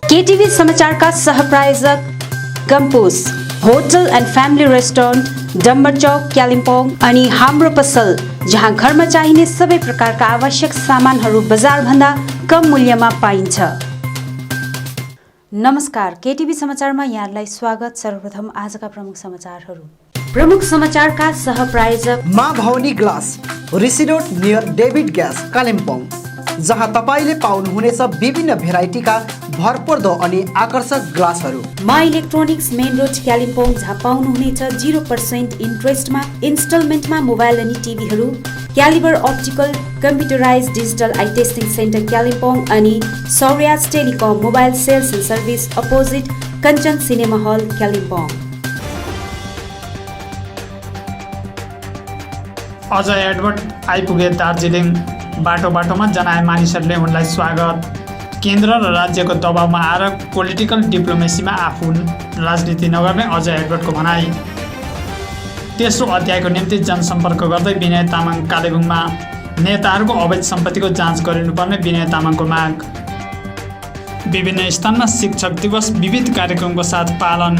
केटीभी समाचारका सहप्रायोजक Gampus hotel and family restaurant Dambar Chowk Kalimpong अनि हाम्रो पसल जहाँ घरमा चाहिने सबै प्रकारका आवश्यक सामानहरू बजारभन्दा कम मूल्यमा पाइन्छ। नमस्कार, केटीभी समाचारमा यहाँलाई स्वागत। सर्वप्रथम आजका प्रमुख समाचारहरू। प्रमुख समाचारका सहप्रायोजक माँ भवानी ग्लास रिसिडोट नियर डेभिड ग्यास कालिम्पोङ, जहाँ तपाईले पाउनुहुनेछ विभिन्न भेराइटीका भरपर्दो अनि आकर्षक ग्लासहरू। मा इलेक्ट्रोनिक्स मेन रोड कालिम्पोङ, जहाँ पाउनुहुनेछ 0% इन्ट्रेस्टमा इन्स्टलमेन्टमा मोबाइल अनि टिभीहरू। Calibre optical computerise digital eye testing centre Kalimpong अनि सौर्याज telecom mobile sales and service opposite Kanchan cinema hall Kalimpong. अझ एडवर्ड आइपुगे दार्जिलिङ। बाटोमा जनाए मानिसहरूले उनलाई स्वागत। केन्द्र र राज्यको दबावमा आएर पोलिटिकल डिप्लोमेसीमा आफू राजनीति नगर्ने अझ एडवर्डको भनाई। तेस्रो अध्यायको निम्ति जनसम्पर्क गर्दै विनय तामाङ कालेबुङमा। नेताहरूको अवैध सम्पत्तिको जाँच गरिनुपर्ने विनय तामाङको माग। विभिन्न स्थानमा शिक्षक दिवस विविध कार्यक्रमको साथ पालन।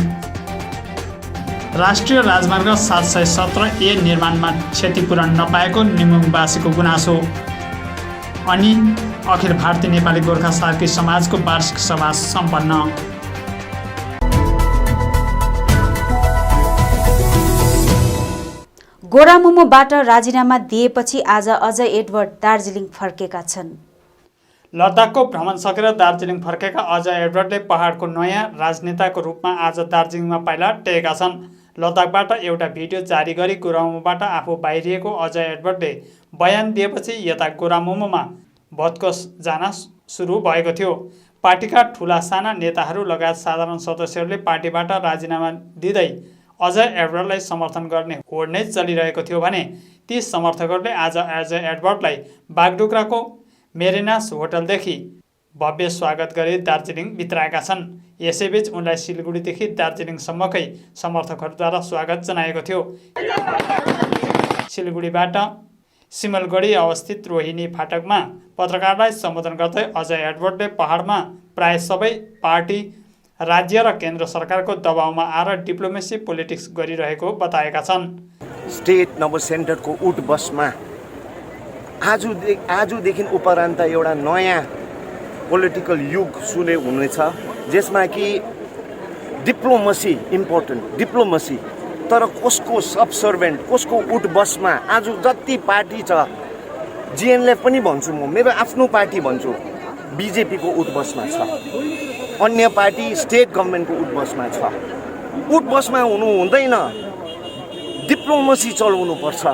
राष्ट्रिय राजमार्ग 717A निर्माणमा क्षतिपूरण नपाएको निमुङवासीको गुनासो। अनि अखिल भारतीय नेपाली गोर्खा सार्की समाजको वार्षिक सभा सम्पन्न। गोरामुमोबाट राजीनामा दिएपछि आज अझ एडवर्ड दार्जिलिङ फर्केका छन्। लद्दाखको भ्रमण सकेर दार्जिलिङ फर्केका अझ एडवर्डले पहाडको नयाँ राजनेताको रूपमा आज दार्जिलिङमा पाइला टेकेका छन्। लद्दाखबाट एउटा भिडियो जारी गरी गोरामुमोबाट आफू बाहिरिएको अझ एडवर्डले बयान दिएपछि यता गोरामुमोमा भत्कस जान सुरु भएको थियो। पार्टीका ठुला साना नेताहरू लगायत साधारण सदस्यहरूले पार्टीबाट राजीनामा दिँदै अझ एडवर्डलाई समर्थन गर्ने होड नै चलिरहेको थियो भने ती समर्थकहरूले आज एडवर्डलाई बागडोग्राको मेरिनास होटलदेखि भव्य स्वागत गरी दार्जिलिङ भित्राएका छन्। यसैबीच उनलाई सिलगढीदेखि दार्जिलिङसम्मकै समर्थकहरूद्वारा स्वागत जनाएको थियो। सिलगढीबाट सिमलगढी अवस्थित रोहिणी फाटकमा पत्रकारलाई सम्बोधन गर्दै अझ एडवर्डले पहाडमा प्राय सबै पार्टी राज्य र केन्द्र सरकारको दबावमा आएर डिप्लोमेसी पोलिटिक्स गरिरहेको बताएका छन्। स्टेट नभए सेन्टरको उठ बसमा आजदेखि उपरान्त एउटा नयाँ पोलिटिकल युग सुरु हुनेछ, जसमा कि डिप्लोमेसी इम्पोर्टेन्ट डिप्लोमेसी, तर कसको सबसर्भेन्ट कसको उठ बसमा आज जति पार्टी छ, जिएनएलएफ पनि भन्छु म, मेरो आफ्नो पार्टी भन्छु, बिजेपीको उठ बसमा छ, अन्य पार्टी स्टेट गभर्मेन्टको उठ बसमा छ। उठ बसमा हुनु हुँदैन, डिप्लोमेसी चलाउनुपर्छ।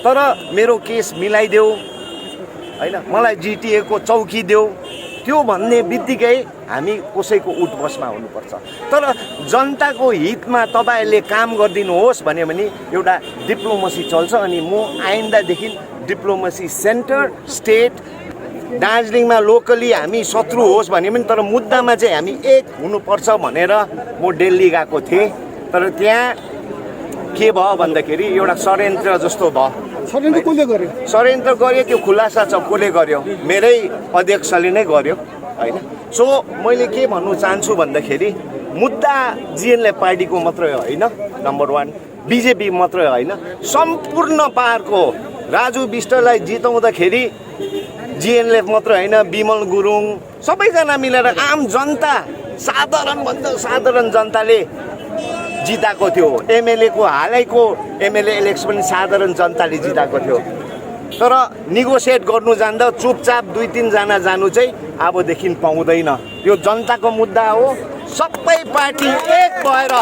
तर मेरो केस मिलाइदेऊ होइन, मलाई जिटिएको चौकी देऊ, त्यो भन्ने बित्तिकै हामी कसैको उठ बसमा हुनुपर्छ। तर जनताको हितमा तपाईँहरूले काम गरिदिनुहोस् भन्यो भने एउटा डिप्लोमेसी चल्छ। अनि म आइन्दादेखि डिप्लोमेसी सेन्टर स्टेट दार्जिलिङमा लोकली हामी शत्रु होस् भन्यो भने, तर मुद्दामा चाहिँ हामी एक हुनुपर्छ भनेर म दिल्ली गएको थिएँ। तर त्यहाँ के भयो भन्दाखेरि एउटा षड्यन्त्र जस्तो भयो। षड्यन्त्र कसले गर्यो? षड्यन्त्र गर्यो, त्यो खुलासा छ कसले गर्यो, मेरै अध्यक्षले नै गर्यो होइन। सो मैले के भन्नु चाहन्छु भन्दाखेरि मुद्दा जिएनएलएफ पार्टीको मात्रै होइन, नम्बर 1 बिजेपी मात्रै होइन, सम्पूर्ण पाहाडको राजु विष्टलाई जिताउँदाखेरि जिएनएलएफ मात्रै होइन, विमल गुरुङ सबैजना मिलेर आम जनता साधारणभन्दा साधारण जनताले जिताएको थियो। एमएलएको हालैको एमएलए इलेक्सन पनि साधारण जनताले जिताएको थियो। तर निगोसिएट गर्नु जाँदा चुपचाप 2-3 जना जानु चाहिँ अबदेखि पाउँदैन। यो जनताको मुद्दा हो। सबै पार्टी एक भएर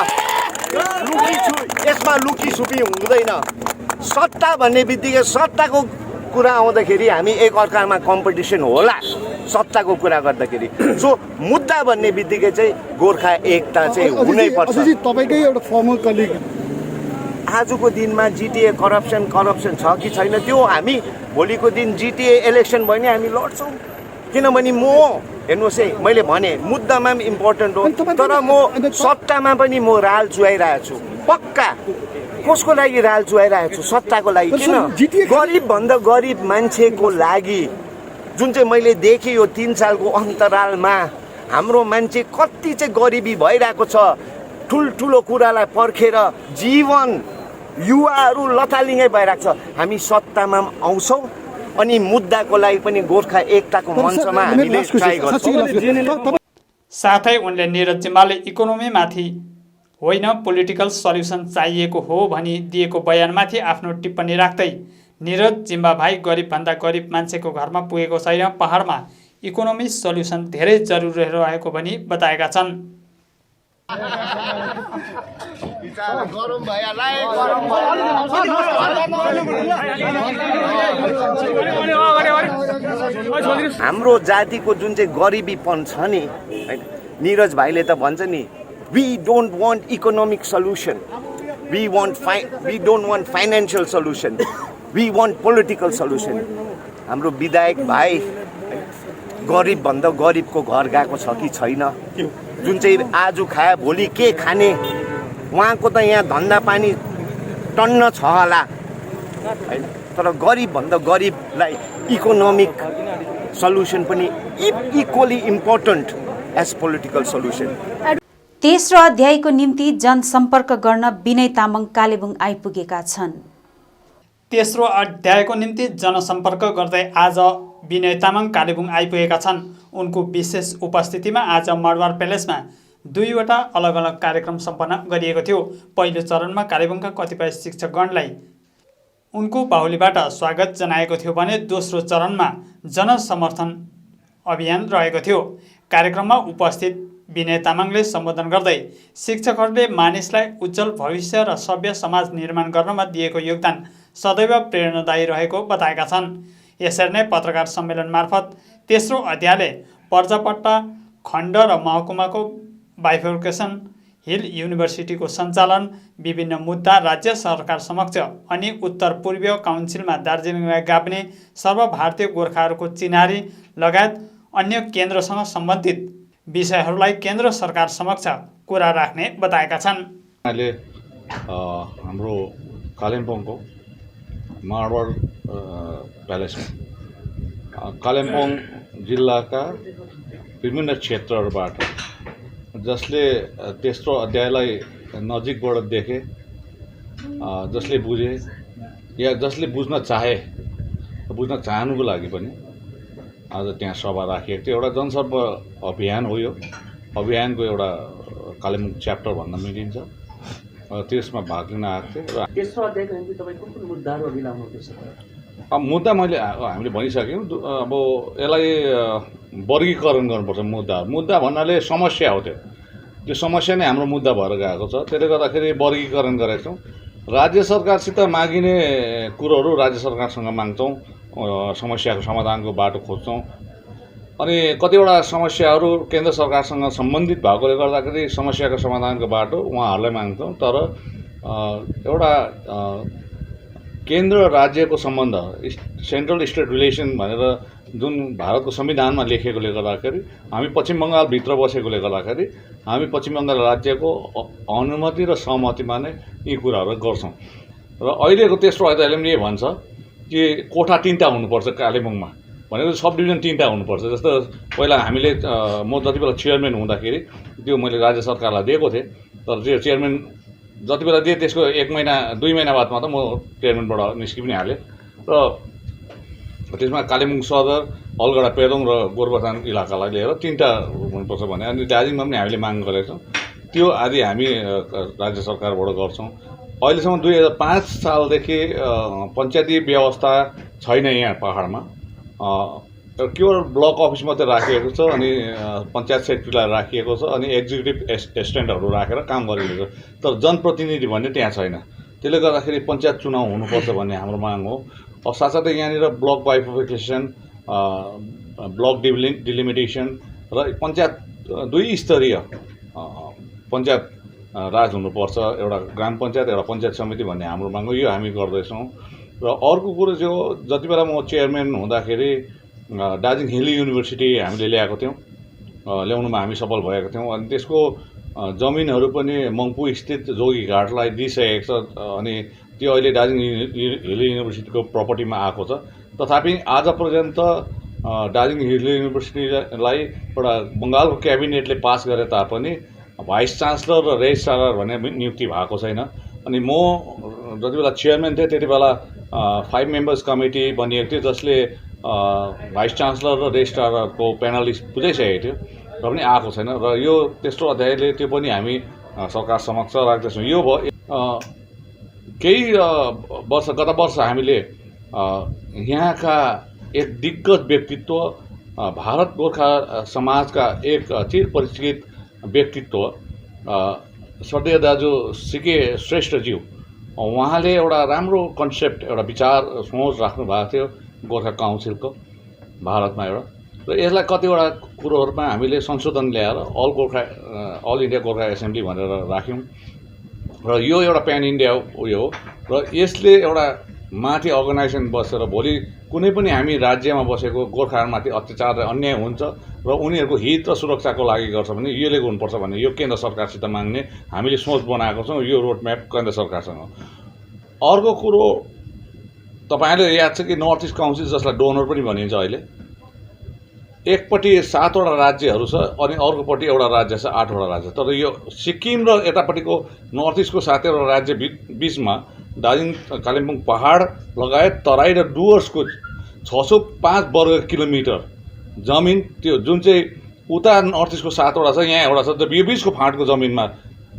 यसमा लुकीछुपी हुँदैन। सत्ता भन्ने बित्तिकै सत्ताको कुरा आउँदाखेरि हामी एक अर्कामा कम्पिटिसन होला सत्ताको कुरा गर्दाखेरि। सो मुद्दा भन्ने बित्तिकै चाहिँ गोर्खा एकता चाहिँ हुनै पर्छ। तपाईकै एउटा फर्मर कलिग आजको दिनमा जिटिए करप्सन छ कि छैन, त्यो हामी भोलिको दिन जिटिए इलेक्सन भयो भने हामी लड्छौँ। किनभने म हेर्नुहोस् है, मैले भने मुद्दामा पनि इम्पोर्टेन्ट हो, तर म सत्तामा पनि म राल चुहाइरहेको छु पक्का। कसको लागि राल चुहाइरहेको छु? सत्ताको लागि। किन? गरिब भन्दा गरिब मान्छेको लागि जुन चाहिँ मैले देखेँ यो 3 सालको अन्तरालमा हाम्रो मान्छे कति चाहिँ गरिबी भइरहेको छ। ठुल्ठुलो कुरालाई पर्खेर जीवन युवाहरू लथालिङ्गै भइरहेको छ। हामी सत्तामा आउँछौँ अनि मुद्दाको लागि पनि गोर्खा एकताको मञ्चमा हामीले ट्राई गर्छौँ। साथै उनले निरज जिम्बाले इकोनोमीमाथि होइन पोलिटिकल सल्युसन चाहिएको हो भनी दिएको बयानमाथि आफ्नो टिप्पणी राख्दै निरज जिम्बा भाइ गरिबभन्दा गरिब मान्छेको घरमा पुगेको छैन, पहाडमा इकोनोमी सल्युसन धेरै जरुरी रहेको भनी बताएका छन्। हाम्रो जातिको जुन चाहिँ गरिबीपन छ नि, निरज भाइले त भन्छ नि, we don't want economic solution, we don't want financial solution, we want political solution. हाम्रो विधायक भाइ गरिब भन्दा गरिबको घर गएको छ कि छैन, जुन चाहिँ आज खाए भोलि के खाने, उहाँको त यहाँ धन्दा पानी टन्न छ होला हैन, तर गरिब भन्दा गरिबलाई इकोनोमिक सल्युसन पनि equally important as political solution. तेस्रो अध्यायको निम्ति जनसम्पर्क गर्न विनय तामाङ कालेबुङ आइपुगेका छन्। तेस्रो अध्यायको निम्ति जनसम्पर्क गर्दै आज विनय तामाङ कालेबुङ आइपुगेका छन्। उनको विशेष उपस्थितिमा आज मडवार प्यालेसमा 2वटा अलग अलग कार्यक्रम सम्पन्न गरिएको थियो। पहिलो चरणमा कालेबुङका कतिपय शिक्षकगणलाई उनको बाहुलीबाट स्वागत जनाएको थियो भने दोस्रो चरणमा जनसमर्थन अभियान रहेको थियो। कार्यक्रममा उपस्थित विनय तामाङले सम्बोधन गर्दै शिक्षकहरूले मानिसलाई उज्जवल भविष्य र सभ्य समाज निर्माण गर्नमा दिएको योगदान सदैव प्रेरणादायी रहेको बताएका छन्। यसरी नै पत्रकार सम्मेलन मार्फत तेस्रो अध्यायले पर्जापट्टा खण्ड र महकुमाको बाइफर्केसन, हिल युनिभर्सिटीको सञ्चालन, विभिन्न मुद्दा राज्य सरकार समक्ष अनि उत्तर पूर्वीय काउन्सिलमा दार्जिलिङलाई गाप्ने सर्वभारतीय गोर्खाहरूको चिनारी लगायत अन्य केन्द्रसँग सम्बन्धित विषयहरूलाई केन्द्र सरकार समक्ष कुरा राख्ने बताएका छन्। हाम्रो कालिम्पोङको माडवाड प्यालेसमा कालिम्पोङ जिल्लाका विभिन्न क्षेत्रहरूबाट जसले तेस्रो अध्यायलाई नजिकबाट देखे, जसले बुझे या जसले बुझ्न चाहनुको लागि पनि आज त्यहाँ सभा राखिएको थियो। एउटा जनसम्पर्क अभियान हो यो। अभियानको एउटा कालिम्पोङ च्याप्टर भन्न मिलिन्छ। त्यसमा भाग लिन आएको थियो। र तेस्रो अध्यायको निम्ति तपाईँ कुन मुद्दाहरू अघि ल्याउनुहुँदैछ? मुद्दा हामीले भनिसक्यौँ। अब यसलाई वर्गीकरण गर्नुपर्छ। मुद्दा भन्नाले समस्या हो। त्यो समस्या नै हाम्रो मुद्दा भएर गएको छ। त्यसले गर्दाखेरि वर्गीकरण गरेका छौँ। राज्य सरकारसित मागिने कुरोहरू राज्य सरकारसँग माग्छौँ, समस्याको समाधानको बाटो खोज्छौँ। अनि कतिवटा समस्याहरू केन्द्र सरकारसँग सम्बन्धित भएकोले गर्दाखेरि समस्याको समाधानको बाटो उहाँहरूलाई माग्छौँ। तर एउटा केन्द्र राज्यको सम्बन्ध, सेन्ट्रल स्टेट रिलेसन भनेर जुन भारतको संविधानमा लेखिएकोले गर्दाखेरि हामी पश्चिम बङ्गालभित्र बसेकोले गर्दाखेरि हामी पश्चिम बङ्गाल राज्यको अनुमति र सहमतिमा नै यी कुराहरू गर्छौँ। र अहिलेको तेस्रो अध्यायले पनि यही भन्छ कि कोठा 3टा हुनुपर्छ कालेबुङमा, भनेको सब डिभिजन 3टा हुनुपर्छ। जस्तो पहिला हामीले म जति बेला चेयरम्यान हुँदाखेरि त्यो मैले राज्य सरकारलाई दिएको थिएँ। तर त्यो चेयरम्यान जति बेला दिएँ त्यसको 1 महिना 2 महिना बादमा त म चेयरम्यानबाट निस्कि पनि हालेँ। र त्यसमा कालिम्पोङ सदर, अलगढा पेदोङ र गोरुबथान इलाकालाई लिएर 3टा हुनुपर्छ भने, अनि दार्जिलिङमा पनि हामीले माग गरेका छौँ। त्यो आदि हामी राज्य सरकारबाट गर्छौँ। अहिलेसम्म 2005 सालदेखि पञ्चायती व्यवस्था छैन यहाँ पहाडमा। केवल ब्लक अफिस मात्रै राखिएको छ, अनि पञ्चायत सेक्रेटरीलाई राखिएको छ, अनि एक्जिक्युटिभ एसिस्टेन्टहरू राखेर काम गरिरहेको छ। तर जनप्रतिनिधि भन्ने त्यहाँ छैन। त्यसले गर्दाखेरि पञ्चायत चुनाव हुनुपर्छ भन्ने हाम्रो माग हो। साथसाथै यहाँनिर ब्लक बाइफर्केसन, ब्लक डिलिमिटेसन र पञ्चायत 2 स्तरीय पञ्चायत राज हुनुपर्छ। एउटा ग्राम पञ्चायत, एउटा पञ्चायत समिति भन्ने हाम्रो माग हो। यो हामी गर्दैछौँ। र अर्को कुरो चाहिँ हो, जति बेला म चेयरम्यान हुँदाखेरि दार्जिलिङ हिल युनिभर्सिटी हामीले ल्याएको थियौँ। ल्याउनुमा हामी सफल भएका थियौँ। अनि त्यसको जमिनहरू पनि मङ्पू स्थित जोगीघाटलाई दिइसकेको छ। अनि त्यो अहिले दार्जिलिङ हिल युनिभर्सिटीको प्रपर्टीमा आएको छ। तथापि आज पर्यन्त दार्जिलिङ हिल युनिभर्सिटीलाई एउटा बङ्गालको क्याबिनेटले पास गरे तापनि भाइस चान्सलर र रेजिस्ट्रार भन्ने नियुक्ति भएको छैन। अनि म जति बेला चेयरम्यान थिएँ त्यति बेला 5 मेम्बर्स कमिटी बनिएको थियो, जसले भाइस चान्सलर र रेजिस्ट्रारको प्यानलिस्ट बुझाइसकेको थियो र पनि आएको छैन। र यो तेस्रो अध्यायले त्यो पनि हामी सरकार समक्ष राख्दैछौँ। यो केही गत वर्ष हामीले यहाँका एक दिग्गज व्यक्तित्व, भारत गोर्खा समाजका एक चिर परिचित व्यक्तित्व श्रद्धेय दाजु सिके श्रेष्ठज्यू, उहाँले एउटा राम्रो कन्सेप्ट, एउटा विचार सोच राख्नु भएको थियो गोर्खा काउन्सिलको भारतमा एउटा। र यसलाई कतिवटा कुरोहरूमा हामीले संशोधन ल्याएर अल इन्डिया गोर्खा एसेम्ब्ली भनेर राख्यौँ। र यो एउटा प्यान इन्डिया उयो हो। र यसले एउटा माथि अर्गनाइजेसन बसेर भोलि कुनै पनि हामी राज्यमा बसेको गोर्खाहरूमाथि अत्याचार र अन्याय हुन्छ र उनीहरूको हित र सुरक्षाको लागि गर्छ भने यसले गर्नुपर्छ भन्ने यो केन्द्र सरकारसित माग्ने हामीले सोच बनाएको छौँ। यो रोडम्याप केन्द्र सरकारसँग। अर्को कुरो तपाईँले याद छ कि नर्थ इस्ट काउन्सिल, जसलाई डोनर पनि भनिन्छ अहिले, एकपट्टि 7वटा राज्यहरू छ अनि अर्कोपट्टि एउटा राज्य छ 8वटा राज्य। तर यो सिक्किम र यतापट्टिको नर्थ इस्टको 7वटा राज्य बिचमा दार्जिलिङ कालिम्पोङ पहाड लगायत तराई र डुवर्सको 605 वर्ग किलोमिटर जमिन, त्यो जुन चाहिँ उता नर्थ इस्टको 7वटा छ, यहाँ एउटा छ, यो बिचको फाँटको जमिनमा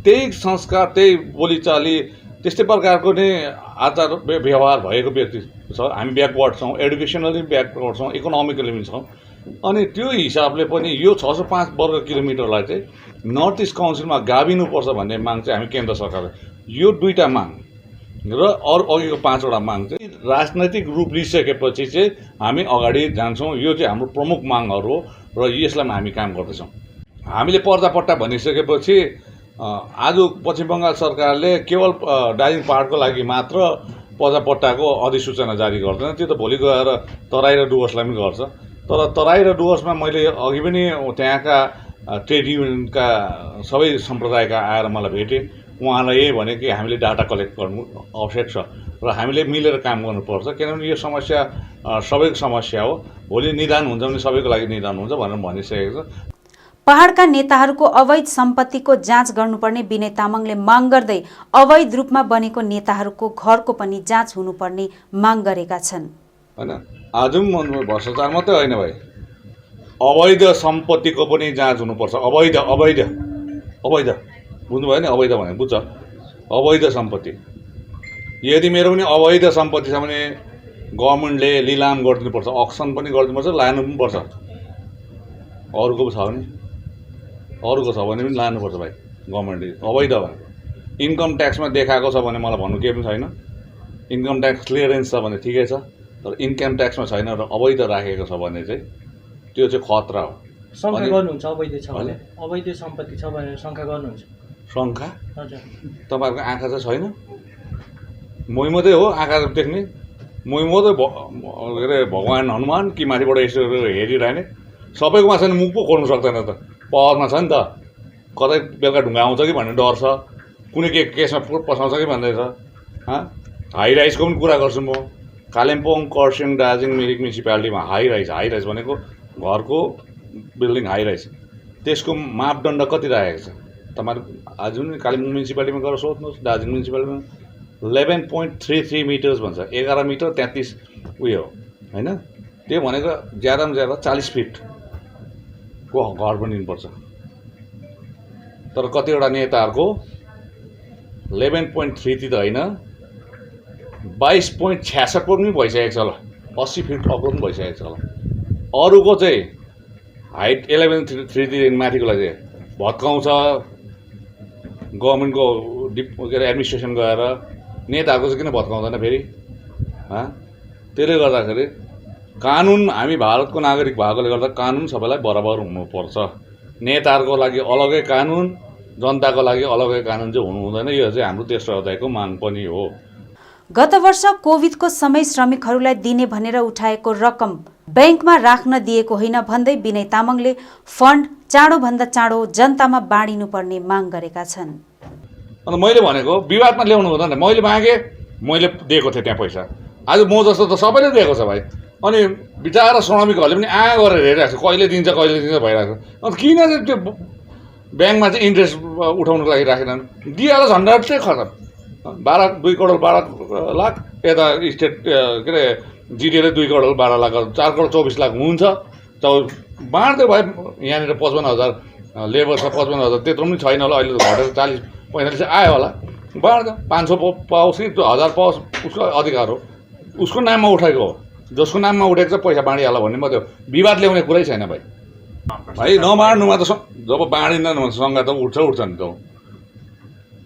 त्यही संस्कार, त्यही बोलीचाली, त्यस्तै प्रकारको नै आचार व्यवहार भएको व्यक्ति छ। हामी ब्याकवर्ड छौँ, एडुकेसनली ब्याकवर्ड छौँ, इकोनोमिकली पनि छौँ। अनि त्यो हिसाबले पनि यो 605 वर्ग किलोमिटरलाई चाहिँ नर्थ इस्ट काउन्सिलमा गाभिनुपर्छ भन्ने माग चाहिँ हामी केन्द्र सरकारले, यो 2टा माग र अघिको 5वटा माग चाहिँ राजनैतिक रूप लिइसकेपछि चाहिँ हामी अगाडि जान्छौँ। यो चाहिँ हाम्रो प्रमुख मागहरू हो र यसलाई हामी काम गर्दैछौँ। हामीले पर्दापट्टा भनिसकेपछि आज पश्चिम बङ्गाल सरकारले केवल दार्जिलिङ पहाडको लागि मात्र पर्दापट्टाको अधिसूचना जारी गर्दैन, त्यो त भोलि गएर तराई र डुवर्सलाई पनि गर्छ। तर तराई र डुवर्समा मैले अघि पनि त्यहाँका ट्रेड युनियनका सबै सम्प्रदायका आएर मलाई भेटे। उहाँलाई यही भने कि हामीले डाटा कलेक्ट गर्नु आवश्यक छ र हामीले मिलेर काम गर्नुपर्छ, किनभने यो समस्या सबैको समस्या हो। भोलि निदान हुन्छ भने सबैको लागि निदान हुन्छ भनेर भनिसकेको छ। पहाडका नेताहरूको अवैध सम्पत्तिको जाँच गर्नुपर्ने विनय तामाङले माग गर्दै अवैध रूपमा बनेको नेताहरूको घरको पनि जाँच हुनुपर्ने माग गरेका छन्। हैन, आज पनि भ्रष्टाचार मात्रै होइन भाइ, अवैध सम्पत्तिको पनि जाँच हुनुपर्छ। अवैध अवैध अवैध बुझ्नुभयो नि? अवैध भने बुझ्छ, अवैध सम्पत्ति। यदि मेरो पनि अवैध सम्पत्ति छ भने गभर्मेन्टले लिलाम गरिदिनुपर्छ, अक्सन पनि गरिदिनुपर्छ, लानु पनि पर्छ। अरूको छ भने पनि लानुपर्छ भाइ गभर्मेन्टले। अवैध भने इन्कम ट्याक्समा देखाएको छ भने मलाई भन्नु केही पनि छैन। इन्कम ट्याक्स क्लियरेन्स छ भने ठिकै छ, तर इन्कम ट्याक्समा छैन र अवैध राखेको छ भने चाहिँ त्यो चाहिँ खतरा हो। शङ्का गर्नुहुन्छ अवैध छ भने? अवैध सम्पत्ति छ भनेर शङ्का गर्नुहुन्छ? शङ्का? हजुर। तपाईँहरूको आँखा चाहिँ छैन? मै मात्रै हो आँखा देख्ने? मै मात्रै के अरे भगवान् हनुमान कि माथिबाट यसो हेरिरहने? सबैकोमा छैन, मुख पो खोल्नु सक्दैन त। पहरमा छ नि त, कतै बेलुका ढुङ्गा आउँछ कि भन्ने डर छ, कुनै केसमा पसाउँछ कि भन्दै छ। हाई राइजको पनि कुरा गर्छु म। कालिम्पोङ, खरसाङ, दार्जिलिङ, मिरिक म्युनिसिपालिटीमा हाई राइज भनेको घरको बिल्डिङ हाई राइज, त्यसको मापदण्ड कति राखेको छ तपाईँहरू? आज पनि कालिम्पोङ म्युनिसिपालिटीमा गएर सोध्नुहोस्। दार्जिलिङ म्युनिसिपालिटीमा 11.33 मिटर्स भन्छ, 11 मिटर 33 उयो होइन। त्यो भनेको ज्यादामा ज्यादा 40 फिटको घर बनिनुपर्छ। तर कतिवटा नेताहरूको 11.33 त होइन, 22.66 पनि भइसकेको छ होला, 80 फिट अग्लो पनि भइसकेको छ होला। अरूको चाहिँ हाइट 11.33 माथिको लागि भत्काउँछ गभर्मेन्टको के अरे एडमिनिस्ट्रेसन गएर। नेताहरूको चाहिँ किन भत्काउँदैन फेरि? त्यसले गर्दाखेरि कानुन, हामी भारतको नागरिक भएकोले गर्दा कानुन सबैलाई बराबर हुनुपर्छ। नेताहरूको लागि अलगै कानुन, जनताको लागि अलगै कानुन चाहिँ हुनु हुँदैन। यो चाहिँ हाम्रो देश र हृदयको माग पनि हो। गत वर्ष कोभिडको समय श्रमिकहरूलाई दिने भनेर उठाएको रकम ब्याङ्कमा राख्न दिएको होइन भन्दै विनय तामाङले फन्ड चाँडोभन्दा चाँडो जनतामा बाँडिनुपर्ने माग गरेका छन्। अन्त मैले भनेको विवादमा ल्याउनु हुँदैन। मैले मागेँ, मैले दिएको थिएँ त्यहाँ पैसा। आज म जस्तो त सबैले दिएको छ भाइ। अनि बिचारा श्रमिकहरूले पनि गरेर हेरिरहेको छ कहिले दिन्छ भइरहेको छ। अन्त किन चाहिँ त्यो ब्याङ्कमा चाहिँ इन्ट्रेस्ट उठाउनुको लागि राखेनन्? दिइहाल्छ झन्डै खतम। 2 करोड 12 लाख यता स्टेट के अरे जिडिएले 2 करोड 12 लाख 4 करोड 24 लाख हुन्छ। बाँड्दै भयो। यहाँनिर 55,000 लेबर छ, 55,000 त्यत्रो पनि छैन होला, अहिले त घटेर 40-45 आयो होला। बाँड्दा 500 पाओस् कि 1000 पाओस् उसको अधिकार हो, उसको नाममा उठाएको हो। जसको नाममा उठेको छ पैसा बाँडिहाल्यो भन्ने म त्यो विवाद ल्याउने कुरै छैन भाइ नबाँड्नुमा त जब बाँडिँदैन भने सङ्घ त उठ्छ नि त।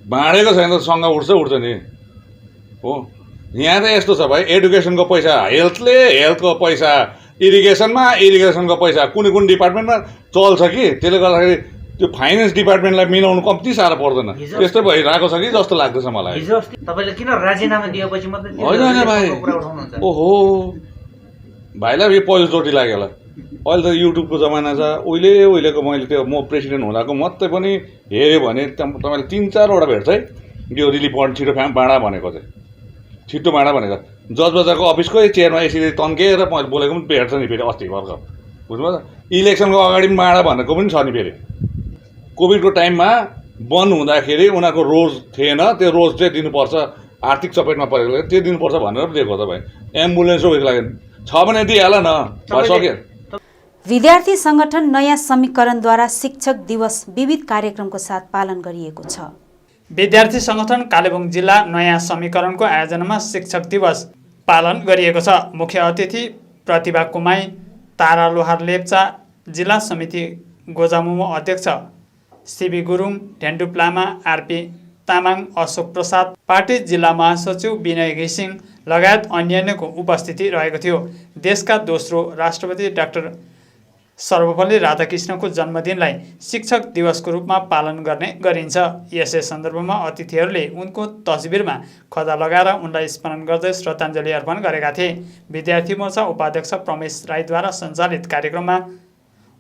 बाँडेको छैन त सङ्घ उठ्छ नि हो। यहाँ त यस्तो छ भाइ, एडुकेसनको पैसा हेल्थको पैसा इरिगेसनको पैसा कुन डिपार्टमेन्टमा चल्छ कि, त्यसले गर्दाखेरि त्यो फाइनेन्स डिपार्टमेन्टलाई मिलाउनु कम्ती साह्रो पर्दैन। त्यस्तै भइरहेको छ कि जस्तो लाग्दैछ मलाई। तपाईँले किन राजीनामा दिएपछि मात्रै होइन भाइ, ओहो भाइलाई यो पहिलोचोटि लाग्यो होला। अहिले त युट्युबको जमाना छ। उहिलेको मैले त्यो म प्रेसिडेन्ट हुँदाको मात्रै पनि हेऱ्यो भने तपाईँले 3-4 भेट्छ है यो रिलिफ फन्ड छिटो बाँडा भनेको चाहिँ। छिटो बाँडा भनेको जज बजारको अफिसकै चेयरमा यसरी तन्केर मैले बोलेको पनि भेट्छ नि फेरि अस्ति भर्खर, बुझ्नुभयो। इलेक्सनको अगाडि पनि बाँडा भनेको पनि छ नि फेरि। कोभिडको टाइममा बन्द हुँदाखेरि उनीहरूको रोज थिएन, त्यो रोज चाहिँ दिनुपर्छ, आर्थिक चपेटमा परेको त्यो दिनुपर्छ भनेर पो दिएको त भाइ। एम्बुलेन्सको उयोको लागि छ भने दिइहाल न, सक्यो। विद्यार्थी संगठन नयाँ समीकरणद्वारा शिक्षक दिवस विविध कार्यक्रमको साथ पालन गरिएको छ। विद्यार्थी संगठन कालेबुङ जिल्ला नयाँ समीकरणको आयोजनामा शिक्षक दिवस पालन गरिएको छ। मुख्य अतिथि प्रतिभा कुमाई, तारा लोहार लेप्चा, जिल्ला समिति गोजामुमो अध्यक्ष सिबी गुरुङ, ढेन्डुप लामा, आरपी तामाङ, अशोक प्रसाद, पार्टी जिल्ला महासचिव विनय घिसिङ लगायत अन्यको उपस्थिति रहेको थियो। देशका दोस्रो राष्ट्रपति डाक्टर सर्वपल्ली राधाकृष्णको जन्मदिनलाई शिक्षक दिवसको रूपमा पालन गर्ने गरिन्छ। यसै सन्दर्भमा अतिथिहरूले उनको तस्बिरमा खदा लगाएर उनलाई स्मरण गर्दै श्रद्धाञ्जली अर्पण गरेका थिए। विद्यार्थी मोर्चा उपाध्यक्ष प्रमेश राईद्वारा सञ्चालित कार्यक्रममा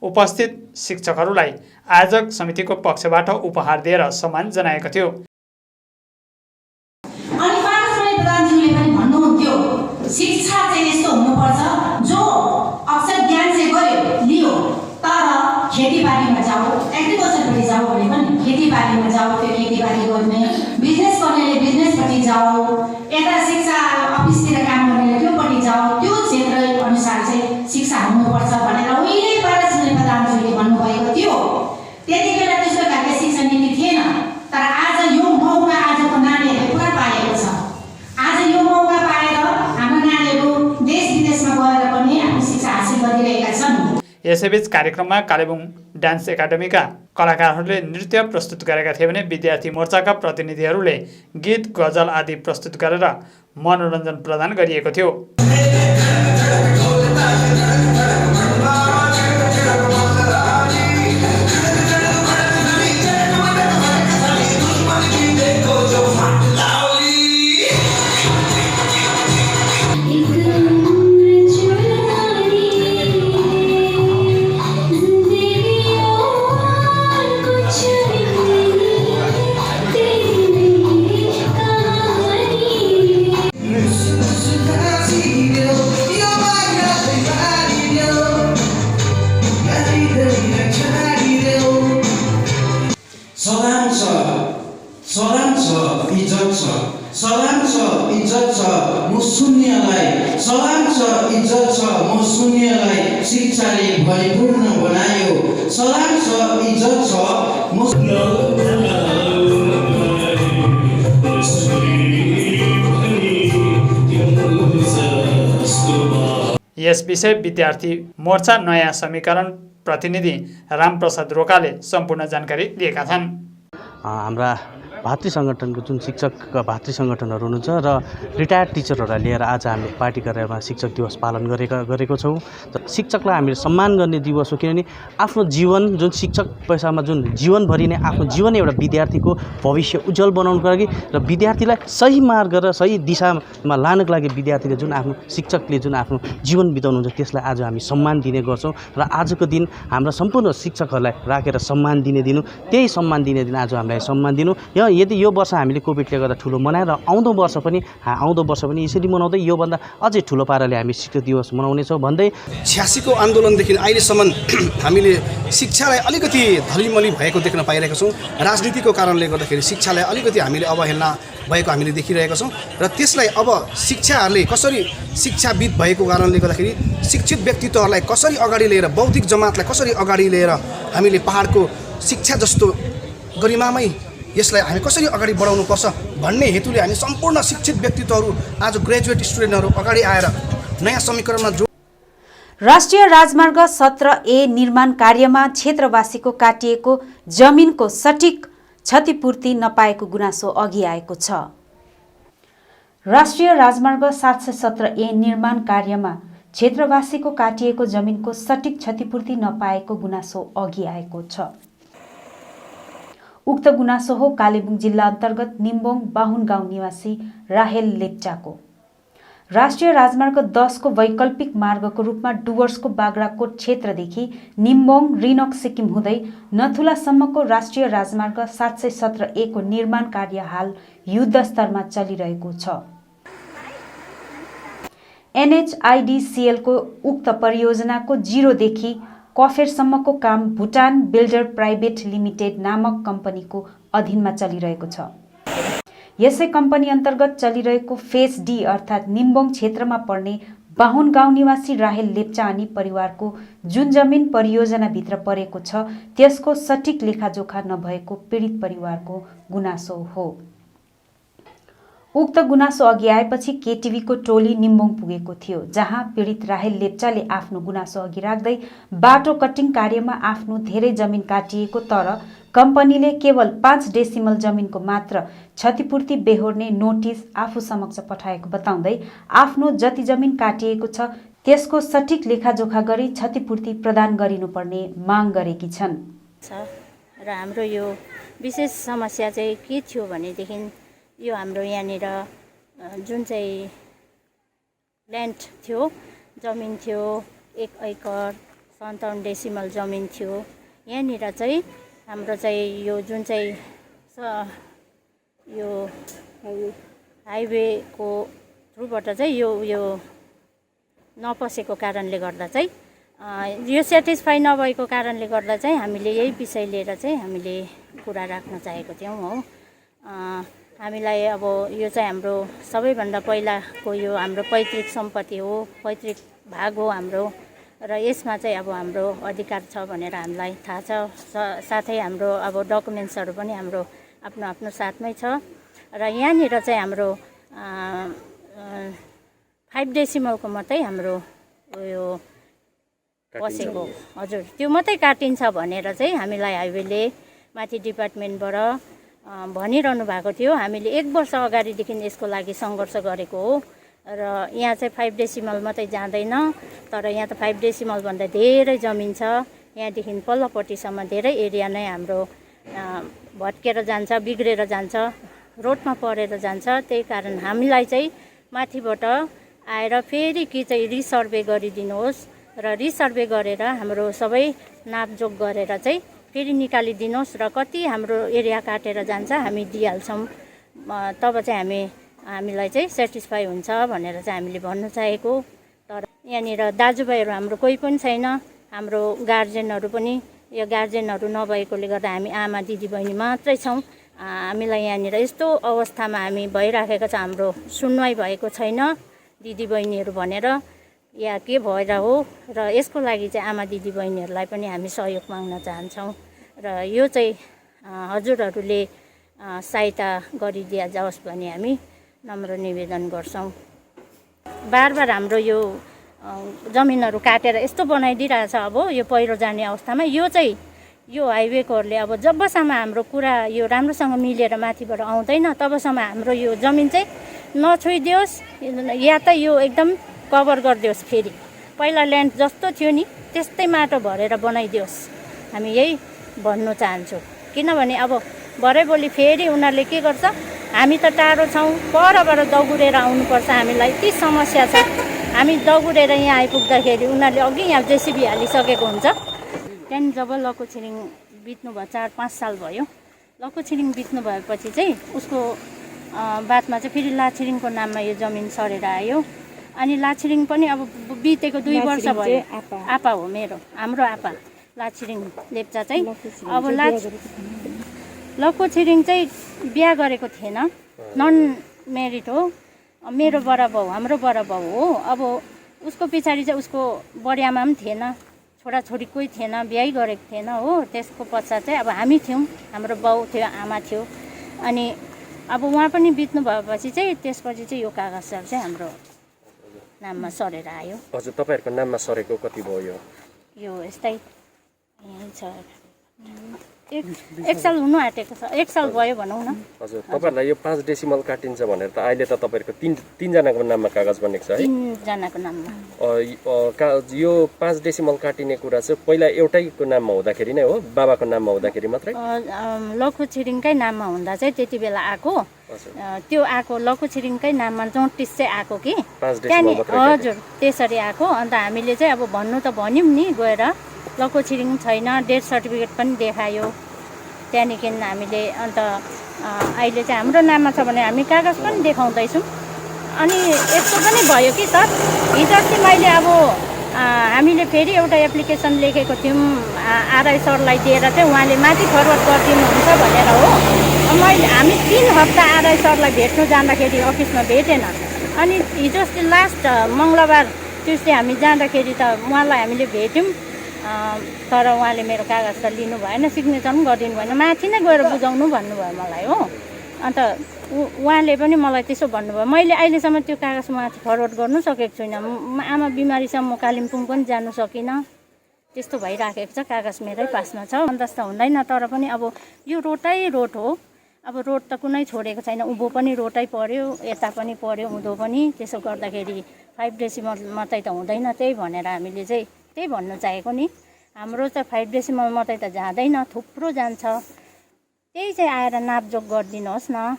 उपस्थित शिक्षकहरूलाई आयोजक समितिको पक्षबाट उपहार दिएर सम्मान जनाएको थियो। शिक्षा चाहिँ यस्तो हुनुपर्छ जो अक्षर ज्ञान चाहिँ गर्यो लियो तर खेतीबारीमा जाऊ, एग्रिकल्चरपट्टि जाऊ भने पनि खेतीबारीमा जाऊ, त्यो खेतीबारी गर्ने, बिजनेस गर्नेले बिजनेसपट्टि जाऊ, यता शिक्षा अफिसतिर काम गर्नेले त्योपट्टि जाऊ, त्यो क्षेत्र अनुसार चाहिँ शिक्षा हुनुपर्छ भनेर उहिले पारसले प्रधानमन्त्रीले भन्नुभएको थियो। त्यति बेला त्यस्तो खालको शिक्षा नीति थिएन, तर आज यो मौका आजको नानीहरूले पुरा पाएको छ। आज यो मौका पाएर हाम्रो नानीहरू देश विदेशमा गएर पनि आफ्नो शिक्षा हासिल गरिरहेका छन्। यसैबीच कार्यक्रममा कालेबुङ डान्स एकाडेमीका कलाकारहरूले नृत्य प्रस्तुत गरेका थिए भने विद्यार्थी मोर्चाका प्रतिनिधिहरूले गीत गजल आदि प्रस्तुत गरेर मनोरञ्जन प्रदान गरिएको थियो। सलाम छ इज्जत छ म शून्यलाई, सलाम छ इज्जत छ म शून्यलाई शिक्षाले भरिपूर्ण बनायो। सलाम छ इज्जत छ म यस विषय विद्यार्थी मोर्चा नयाँ समीकरण प्रतिनिधि रामप्रसाद रोकाले सम्पूर्ण जानकारी दिएका छन्। हाम्रा भातृ सङ्गठनको जुन शिक्षकका भातृ सङ्गठनहरू हुनुहुन्छ र रिटायर्ड टिचरहरूलाई लिएर आज हामी पार्टी कार्यालयमा शिक्षक दिवस पालन गरेको छौँ। र शिक्षकलाई हामीले सम्मान गर्ने दिवस हो, किनभने आफ्नो जीवन जुन शिक्षक पेसामा जुन जीवनभरि नै आफ्नो जीवन एउटा विद्यार्थीको भविष्य उज्जवल बनाउनुको लागि र विद्यार्थीलाई सही मार्ग र सही दिशामा लानको लागि विद्यार्थीले जुन आफ्नो शिक्षकले जुन आफ्नो जीवन बिताउनुहुन्छ त्यसलाई आज हामी सम्मान दिने गर्छौँ। र आजको दिन हाम्रा सम्पूर्ण शिक्षकहरूलाई राखेर सम्मान दिने दिनु, त्यही सम्मान दिने दिन आज हामीलाई सम्मान दिनु। यदि यो वर्ष हामीले कोभिडले गर्दा ठुलो मनाएर आउँदो वर्ष पनि यसरी मनाउँदै योभन्दा अझै ठुलो पाराले हामी शिक्षक दिवस मनाउनेछौँ भन्दै 86 को आन्दोलनदेखि अहिलेसम्म हामीले शिक्षालाई अलिकति धलिमली भएको देख्न पाइरहेका छौँ। राजनीतिको कारणले गर्दाखेरि शिक्षालाई अलिकति हामीले अवहेलना भएको हामीले देखिरहेका छौँ र त्यसलाई अब शिक्षाहरूले कसरी शिक्षाविद भएको कारणले गर्दाखेरि शिक्षित व्यक्तित्वहरूलाई कसरी अगाडि लिएर बौद्धिक जमातलाई कसरी अगाडि लिएर हामीले पहाडको शिक्षा जस्तो गरिमामै यसलाई हामी कसरी अगाडि बढाउनुपर्छ भन्ने हेतुले हामी सम्पूर्ण शिक्षित व्यक्तित्वहरू आज ग्रेजुएट स्टुडेन्टहरू अगाडि आएर नयाँ समीकरणमा राष्ट्रिय राजमार्ग 17A निर्माण कार्यमा क्षेत्रवासीको काटिएको जमिनको सठिक क्षतिपूर्ति नपाएको गुनासो अघि आएको छ। राष्ट्रिय राजमार्ग 717A निर्माण कार्यमा क्षेत्रवासीको काटिएको जमिनको सठिक क्षतिपूर्ति नपाएको गुनासो अघि आएको छ। उक्त गुनासो हो कालेबुङ जिल्ला अन्तर्गत निम्बोङ बाहुन गाउँ निवासी राहेल लेप्चाको। राष्ट्रिय राजमार्ग 10 को वैकल्पिक मार्गको रूपमा डुवर्सको बाग्राकोट क्षेत्रदेखि निम्बोङ रिनोक सिक्किम हुँदै नथुलासम्मको राष्ट्रिय राजमार्ग 717A को निर्माण कार्य हाल युद्ध स्तरमा चलिरहेको छ। NHIDCL को उक्त परियोजनाको 0 देखि कफेरसम्मको काम भुटान बिल्डर प्राइभेट लिमिटेड नामक कम्पनीको अधीनमा चलिरहेको छ। यसै कम्पनी अन्तर्गत चलिरहेको फेज डी अर्थात् निम्बोङ क्षेत्रमा पर्ने बाहुन गाउँ निवासी राहेल लेप्चा अनि परिवारको जुन जमिन परियोजनाभित्र परेको छ त्यसको सठिक लेखाजोखा नभएको पीडित परिवारको गुनासो हो। उक्त गुनासो अघि आएपछि केटिभीको टोली निम्बोङ पुगेको थियो, जहाँ पीडित राहेल लेप्चाले आफ्नो गुनासो अघि राख्दै बाटो कटिङ कार्यमा आफ्नो धेरै जमिन काटिएको तर कम्पनीले केवल 5 डेसिमल जमिनको मात्र क्षतिपूर्ति बेहोर्ने नोटिस आफू समक्ष पठाएको बताउँदै आफ्नो जति जमिन काटिएको छ त्यसको सठिक लेखाजोखा गरी क्षतिपूर्ति प्रदान गरिनुपर्ने माग गरेकी छन्। र हाम्रो यो विशेष समस्या चाहिँ के थियो भनेदेखि यो हाम्रो यहाँनिर जुन चाहिँ ल्यान्ड थियो, जमिन थियो 1 एकर 57 डेसिमल जमिन थियो। यहाँनिर चाहिँ हाम्रो चाहिँ यो जुन चाहिँ यो हाइवेको थ्रुबाट चाहिँ यो नपसेको कारणले गर्दा चाहिँ यो सेटिस्फाई नभएको कारणले गर्दा चाहिँ हामीले यही विषय लिएर चाहिँ हामीले कुरा राख्न चाहेको थियौँ हो। हामीलाई अब यो चाहिँ हाम्रो सबैभन्दा पहिलाको यो हाम्रो पैतृक सम्पत्ति हो, पैतृक भाग हो हाम्रो र यसमा चाहिँ अब हाम्रो अधिकार छ भनेर हामीलाई थाहा छ। साथै हाम्रो अब डकुमेन्ट्सहरू पनि हाम्रो आफ्नो आफ्नो साथमै छ र यहाँनिर चाहिँ हाम्रो 5 डेसिमलको मात्रै हाम्रो यो पसेको, हजुर त्यो मात्रै काटिन्छ भनेर चाहिँ हामीलाई हाइवेले माथि डिपार्टमेन्टबाट भनिरहनु भएको थियो। हामीले 1 वर्ष अगाडिदेखि यसको लागि सङ्घर्ष गरेको हो र यहाँ चाहिँ 5 डेसिमल मात्रै जाँदैन, तर यहाँ त 5 डेसिमल भन्दा धेरै जमिन छ। यहाँदेखि पल्लोपट्टिसम्म धेरै एरिया नै हाम्रो भत्केर जान्छ, बिग्रेर जान्छ, रोडमा परेर जान्छ। त्यही कारण हामीलाई चाहिँ माथिबाट आएर फेरि कि चाहिँ रिसर्भे गरिदिनुहोस् र रिसर्भे गरेर हाम्रो सबै नापजोक गरेर चाहिँ फेरि निकालिदिनुहोस् र कति हाम्रो एरिया काटेर जान्छ हामी दिइहाल्छौँ, तब चाहिँ हामीलाई चाहिँ सेटिस्फाई हुन्छ भनेर चाहिँ हामीले भन्न चाहेको। तर यहाँनिर दाजुभाइहरू हाम्रो कोही पनि छैन, हाम्रो गार्जेनहरू पनि यो गार्जेनहरू नभएकोले गर्दा हामी आमा दिदीबहिनी मात्रै छौँ। हामीलाई यहाँनिर यस्तो अवस्थामा हामी भइराखेको छ, हाम्रो सुनवाई भएको छैन दिदीबहिनीहरू भनेर या के भएर हो र यसको लागि चाहिँ आमा दिदीबहिनीहरूलाई पनि हामी सहयोग माग्न चाहन्छौँ र यो चाहिँ हजुरहरूले सहायता गरिदिया जाओस् भन्ने हामी नम्र निवेदन गर्छौँ। बार हाम्रो यो जमिनहरू काटेर यस्तो बनाइदिइरहेछ अब यो पहिरो जाने अवस्थामा यो हाइवेकोहरूले अब जबसम्म हाम्रो कुरा यो राम्रोसँग मिलेर माथिबाट आउँदैन तबसम्म हाम्रो यो जमिन चाहिँ नछोइदियोस् या त यो एकदम कभर गरिदियोस्। फेरि पहिला ल्यान्ड जस्तो थियो नि त्यस्तै माटो भरेर बनाइदियोस्, हामी यही भन्नु चाहन्छौँ। किनभने अब भरे भोलि फेरि उनीहरूले के गर्छ, हामी त टाढो छौँ, परबाट दगुरेर आउनुपर्छ, हामीलाई यति समस्या छ। हामी दगुरेर यहाँ आइपुग्दाखेरि उनीहरूले अघि यहाँ जेसिबी हालिसकेको हुन्छ। त्यहाँदेखि जब लको छिरिङ बित्नु भयो 4-5 साल भयो, लक्कु छिरिङ बित्नु भएपछि चाहिँ उसको बादमा चाहिँ फेरि लाछिरिङको नाममा यो जमिन सरेर आयो। अनि लाछिरिङ पनि अब बितेको 2 वर्ष भयो। आपा हो हाम्रो आपा लाछिरिङ लेप्चा चाहिँ। अब लक्कु छिरिङ चाहिँ बिहा गरेको थिएन, नन म्यारिड हो, मेरो बडा बाउ हाम्रो बडा बाउ हो। अब उसको पछाडि चाहिँ उसको बढियामा पनि थिएन, छोराछोरी कोही थिएन, बिहा गरेको थिएन हो। त्यसको पश्चात चाहिँ अब हामी थियौँ, हाम्रो बाउ थियो, आमा थियो। अनि अब उहाँ पनि बित्नु भएपछि चाहिँ त्यसपछि चाहिँ यो कागजहरू चाहिँ हाम्रो नाममा सरेर आयो। हजुर तपाईँहरूको नाममा सरेको कति भयो? यो यस्तै यहीँ छ, 1 साल हुनु आँटेको छ, 1 साल भयो भनौँ न। हजुर तपाईँहरूलाई यो 5 डेसिमल काटिन्छ भनेर त अहिले त तपाईँहरूको तीनजनाको नाममा कागज बनेको छ है? 3 जनाको नाममा। यो 5 डेसिमल काटिने कुरा चाहिँ पहिला एउटैको नाममा हुँदाखेरि नै हो, बाबाको नाममा हुँदाखेरि मात्रै? लक्कु छिरिङकै नाममा हुँदा चाहिँ त्यति बेला आएको, त्यो आएको लक्कु छिरिङकै नाममा नोटिस चाहिँ आएको कि त्यहाँनिर। हजुर त्यसरी आएको। अन्त हामीले चाहिँ अब भन्नु त भन्यौँ नि गएर, लक्कु छिरिङ छैन, डेथ सर्टिफिकेट पनि देखायो। त्यहाँदेखि हामीले अन्त अहिले चाहिँ हाम्रो नाममा छ भने हामी कागज पनि देखाउँदैछौँ। अनि यस्तो पनि भयो कि सर, हिजो अस्ति मैले अब हामीले फेरि एउटा एप्लिकेसन लेखेको थियौँ आरआई सरलाई दिएर चाहिँ उहाँले माथि फरवर्ड गरिदिनुहुन्छ भनेर हो। हामी 3 हप्ता आरआई सरलाई भेट्नु जाँदाखेरि अफिसमा भेटेन। अनि हिजो अस्ति लास्ट मङ्गलबार ट्युसडे हामी जाँदाखेरि त उहाँलाई हामीले भेट्यौँ, तर उहाँले मेरो कागज त लिनु भएन, सिग्नेचर पनि गरिदिनु भएन, माथि नै गएर बुझाउनु भन्नुभयो मलाई हो। अन्त उहाँले पनि मलाई त्यसो भन्नुभयो। मैले अहिलेसम्म त्यो कागज माथि फरवर्ड गर्नु सकेको छुइनँ। आमा बिमारी छ, म कालिम्पोङ पनि जानु सकिनँ, त्यस्तो भइराखेको छ। कागज मेरै पासमा छ, अन्दाज त हुँदैन। तर पनि अब यो रोडै रोड हो, अब रोड त कुनै छोडेको छैन, उँभो पनि रोडै पर्यो, यता पनि पर्यो, उँधो पनि। त्यसो गर्दाखेरि 5 डेसिमल मात्रै त हुँदैन, त्यही भनेर हामीले चाहिँ त्यही भन्नु चाहेको नि। हाम्रो त 5 डेसिमल मात्रै त जाँदैन, थुप्रो जान्छ। त्यही चाहिँ आएर नापजोक गरिदिनुहोस् न।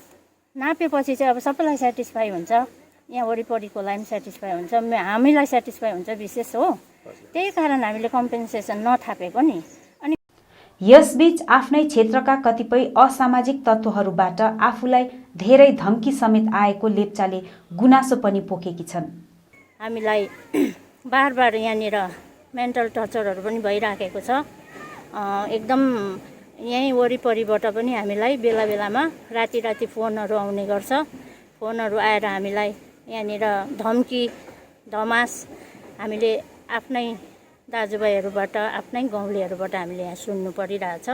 नापेपछि चाहिँ अब सबैलाई सेटिस्फाई हुन्छ, यहाँ वरिपरिकोलाई पनि सेटिस्फाई हुन्छ, हामीलाई सेटिस्फाई हुन्छ विशेष हो। त्यही कारण हामीले कम्पेन्सेसन नथापेको नि। अनि यसबीच आफ्नै क्षेत्रका कतिपय असामाजिक तत्त्वहरूबाट आफूलाई धेरै धम्की समेत आएको लेप्चाले गुनासो पनि पोखेकी छन्। हामीलाई बार यहाँनिर मेन्टल टर्चरहरू पनि भइराखेको छ। एकदम यहीँ वरिपरिबाट पनि हामीलाई बेला बेलामा राति फोनहरू आउने गर्छ। फोनहरू आएर हामीलाई यहाँनिर धम्की धमास हामीले आफ्नै दाजुभाइहरूबाट, आफ्नै गाउँलेहरूबाट हामीले यहाँ सुन्नु परिरहेछ।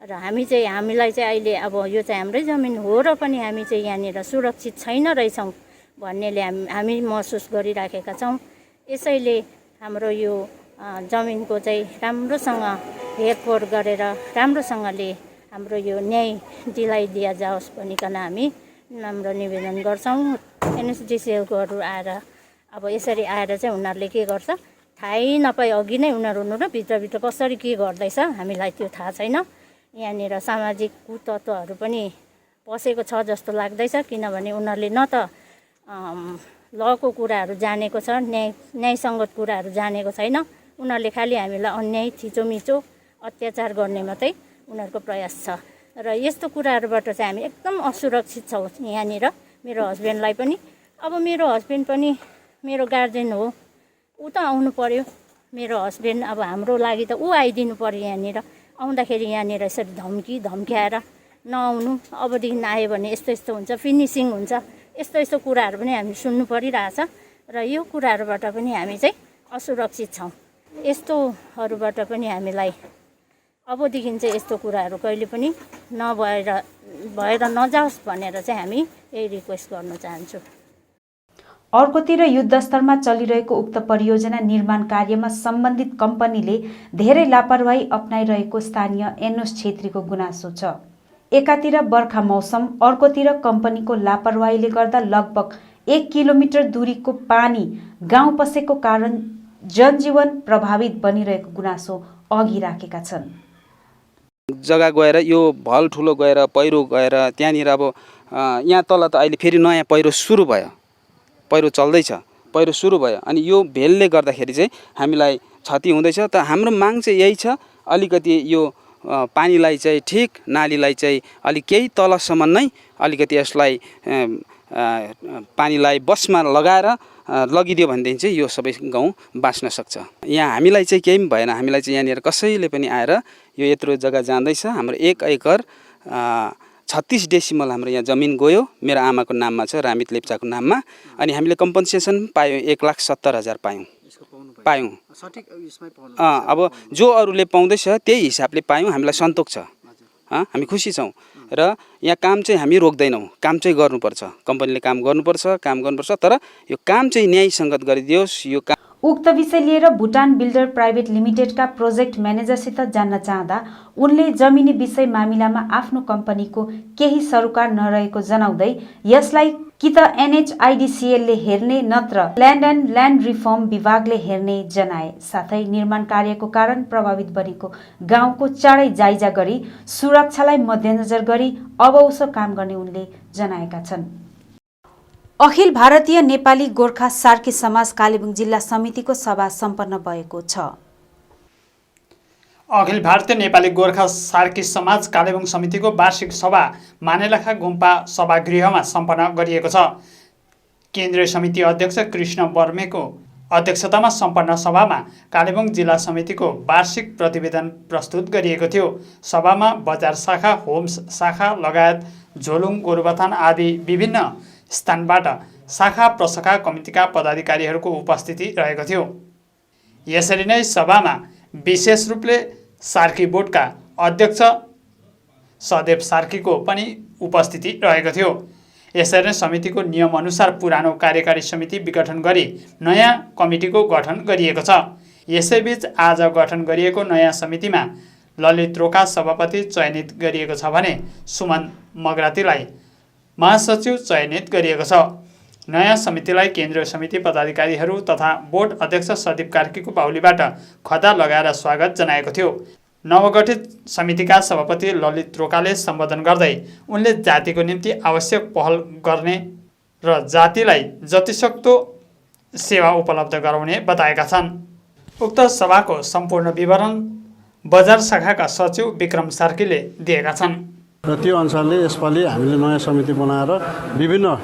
र हामीलाई चाहिँ अहिले अब यो चाहिँ हाम्रै जमिन हो र पनि हामी चाहिँ यहाँनिर सुरक्षित छैन रहेछौँ भन्नेले हामी महसुस गरिराखेका छौँ। यसैले हाम्रो यो जमिनको चाहिँ राम्रोसँग हेरफोर गरेर राम्रोसँगले हाम्रो यो न्याय दिलाइदिया जाओस् भनिकन हामी नम्र निवेदन गर्छौँ। एनएसडिसिएलकोहरू आएर अब यसरी आएर चाहिँ उनीहरूले के गर्छ थाहै नपाई अघि नै उनीहरू हुनु र भित्रभित्र कसरी के गर्दैछ हामीलाई त्यो थाहा छैन। यहाँनिर सामाजिक कुतत्त्वहरू पनि पसेको छ जस्तो लाग्दैछ, किनभने उनीहरूले न त लको कुराहरू जानेको छ, न्यायसङ्गत कुराहरू जानेको छैन। उनीहरूले खालि हामीलाई अन्याय थिचोमिचो अत्याचार गर्ने मात्रै उनीहरूको प्रयास छ। र यस्तो कुराहरूबाट चाहिँ हामी एकदम असुरक्षित छौँ यहाँनिर। मेरो हस्बेन्डलाई पनि, अब मेरो हस्बेन्ड पनि मेरो गार्जेन हो, ऊ त आउनु पर्यो। मेरो हस्बेन्ड अब हाम्रो लागि त ऊ आइदिनु पर्यो यहाँनिर। आउँदाखेरि यहाँनिर यसरी धम्क्याएर नआउनु, अबदेखि आयो भने यस्तो यस्तो हुन्छ, फिनिसिङ हुन्छ, यस्तो कुराहरू पनि हामी सुन्नु परिरहेछ। र यो कुराहरूबाट पनि हामी चाहिँ असुरक्षित छौँ। यस्तोहरूबाट पनि हामीलाई अबदेखि चाहिँ यस्तो कुराहरू कहिले पनि भएर नजाओस् भनेर चाहिँ हामी यही रिक्वेस्ट गर्न चाहन्छौँ। अर्कोतिर युद्धस्तरमा चलिरहेको उक्त परियोजना निर्माण कार्यमा सम्बन्धित कम्पनीले धेरै लापरवाही अपनाइरहेको स्थानीय एनोस छेत्रीको गुनासो छ। एकातिर बर्खा मौसम, अर्कोतिर कम्पनीको लापरवाहीले गर्दा लगभग 1 किलोमिटर दूरीको पानी गाउँ पसेको कारण जनजीवन प्रभावित बनिरहेको गुनासो अघि राखेका छन्। जग्गा गएर यो भल ठुलो गएर पहिरो गएर त्यहाँनिर अब यहाँ तल त अहिले फेरि नयाँ पहिरो सुरु भयो, पहिरो चल्दैछ, पहिरो सुरु भयो। अनि यो भेलले गर्दाखेरि चाहिँ हामीलाई क्षति हुँदैछ। त हाम्रो माग चाहिँ यही छ, अलिकति यो पानीलाई चाहिँ ठिक नालीलाई चाहिँ अलिक केही तलसम्म नै अलिकति यसलाई पानीलाई बसमा लगाएर लगिदियो भनेदेखि चाहिँ यो सबै गाउँ बाँच्न सक्छ। यहाँ हामीलाई चाहिँ केही पनि भएन, हामीलाई चाहिँ यहाँनिर कसैले पनि आएर यो यत्रो जग्गा जाँदैछ, हाम्रो 1 एकर 36 डेसिमल हाम्रो यहाँ जमिन गयो, मेरो आमाको नाममा छ, रामित लेप्चाको नाममा। अनि हामीले कम्पन्सेसन पायौँ, 1,70,000 पायौँ। अब जो अरूले पाउँदैछ त्यही हिसाबले पायौँ, हामीलाई सन्तोक छ, हामी खुसी छौँ। र यहाँ काम चाहिँ हामी रोक्दैनौँ, काम चाहिँ गर्नुपर्छ, कम्पनीले काम गर्नुपर्छ, तर यो काम चाहिँ न्यायसङ्गत गरिदियोस्। यो काम उक्त विषय लिएर भुटान बिल्डर प्राइभेट लिमिटेडका प्रोजेक्ट म्यानेजरसित जान्न चाहँदा उनले जमिनी विषय मामिलामा आफ्नो कम्पनीको केही सरोकार नरहेको जनाउँदै यसलाई कि त NHIDCL ले हेर्ने नत्र ल्यान्ड एन्ड ल्यान्ड रिफर्म विभागले हेर्ने जनाए। साथै निर्माण कार्यको कारण प्रभावित बनेको गाउँको चाँडै जायजा गरी सुरक्षालाई मध्यनजर गरी अबउसो काम गर्ने उनले जनाएका छन्। अखिल भारतीय नेपाली गोर्खा सार्की समाज कालेबुङ जिल्ला समितिको सभा सम्पन्न भएको छ। अखिल भारतीय नेपाली गोर्खा सार्की समाज कालेबुङ समितिको वार्षिक सभा मानेलखा गुम्पा सभागृहमा सम्पन्न गरिएको छ। केन्द्रीय समिति अध्यक्ष कृष्ण बर्मेको अध्यक्षतामा सम्पन्न सभामा कालेबुङ जिल्ला समितिको वार्षिक प्रतिवेदन प्रस्तुत गरिएको थियो। सभामा बजार शाखा, होम्स शाखा लगायत झोलुङ, गोरुबथान आदि विभिन्न स्थानबाट शाखा प्रशाखा कमिटीका पदाधिकारीहरूको उपस्थिति रहेको थियो। यसरी नै सभामा विशेष रूपले सार्की बोर्डका अध्यक्ष सदेव सार्कीको पनि उपस्थिति रहेको थियो। यसरी नै समितिको नियमअनुसार पुरानो कार्यकारी समिति विघटन गरी नयाँ कमिटीको गठन गरिएको छ। यसैबीच आज गठन गरिएको नयाँ समितिमा ललित रोका सभापति चयनित गरिएको छ भने सुमन मगरातीलाई महासचिव चयनित गरिएको छ। नयाँ समितिलाई केन्द्रीय समिति पदाधिकारीहरू तथा बोर्ड अध्यक्ष सदीप कार्कीको बाहुलीबाट खदा लगाएर स्वागत जनाएको थियो। नवगठित समितिका सभापति ललित रोकाले सम्बोधन गर्दै उनले जातिको निम्ति आवश्यक पहल गर्ने र जातिलाई जतिसक्दो सेवा उपलब्ध गराउने बताएका छन्। उक्त सभाको सम्पूर्ण विवरण बजार शाखाका सचिव विक्रम सार्कीले दिएका छन्। र त्यो अनुसारले यसपालि हामीले नयाँ समिति बनाएर विभिन्न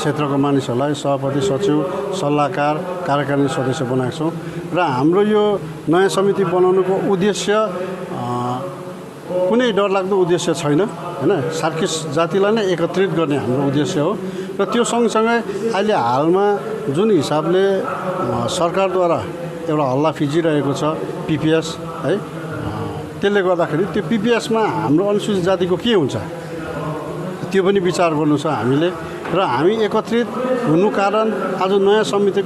क्षेत्रको मानिसहरूलाई सभापति, सचिव, सल्लाहकार, कार्यकारिणी सदस्य बनाएको छौँ। र हाम्रो यो नयाँ समिति बनाउनुको उद्देश्य कुनै डरलाग्दो उद्देश्य छैन, हैन। सार्की जातिलाई नै एकत्रित गर्ने हाम्रो उद्देश्य हो। र त्यो सँगसँगै अहिले हालमा जुन हिसाबले सरकारद्वारा एउटा हल्ला फिजिरहेको छ PPS, है, त्यसले गर्दाखेरि त्यो PPSमा हाम्रो अनुसूचित जातिको के हुन्छ त्यो पनि विचार गर्नु छ हामीले। र हामी एकत्रित हुनु कारण आज नयाँ समिति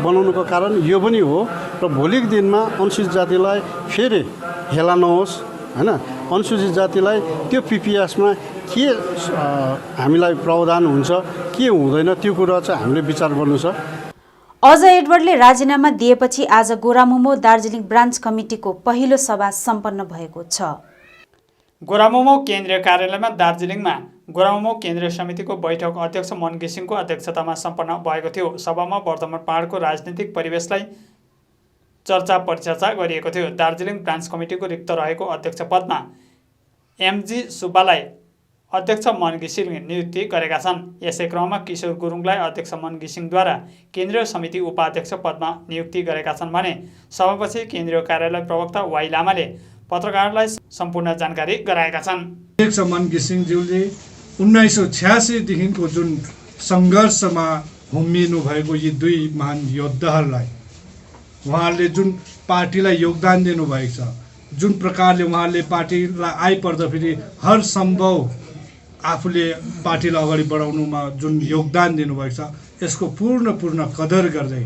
बनाउनुको कारण यो पनि हो। र भोलिको दिनमा अनुसूचित जातिलाई फेरि हेला नहोस्, हैन। अनुसूचित जातिलाई त्यो PPSमा के हामीलाई प्रावधान हुन्छ, के हुँदैन, त्यो कुरा चाहिँ हामीले विचार गर्नु छ। अजय एडवर्डले राजीनामा दिएपछि आज गोरामुमो दार्जिलिङ ब्रान्च कमिटीको पहिलो सभा सम्पन्न भएको छ। गोरामुमो केन्द्रीय कार्यालयमा दार्जिलिङमा गोरामुमो केन्द्रीय समितिको बैठक अध्यक्ष मन घिसिङको अध्यक्षतामा सम्पन्न भएको थियो। सभामा वर्तमान पहाडको राजनीतिक परिवेशलाई चर्चा परिचर्चा गरिएको थियो। दार्जिलिङ ब्रान्च कमिटीको रिक्त रहेको अध्यक्ष पदमा MG सुब्बालाई अध्यक्ष मन घिसिङले नियुक्ति गरेका छन्। यसै क्रममा किशोर गुरुङलाई अध्यक्ष मन घिसिङद्वारा केन्द्रीय समिति उपाध्यक्ष पदमा नियुक्ति गरेका छन् भने सभापछि केन्द्रीय कार्यालय प्रवक्ता वाई लामाले पत्रकारलाई सम्पूर्ण जानकारी गराएका छन्। अध्यक्ष मन घिसिङज्यूले 1986 देखिको जुन सङ्घर्षमा होमिनु भएको यी दुई महान योद्धाहरूलाई उहाँहरूले जुन पार्टीलाई योगदान दिनुभएको छ, जुन प्रकारले उहाँहरूले पार्टीलाई आइपर्दा फेरि हर सम्भव आफूले पार्टीलाई अगाडि बढाउनुमा जुन योगदान दिनुभएको छ, यसको पूर्ण कदर गर्दै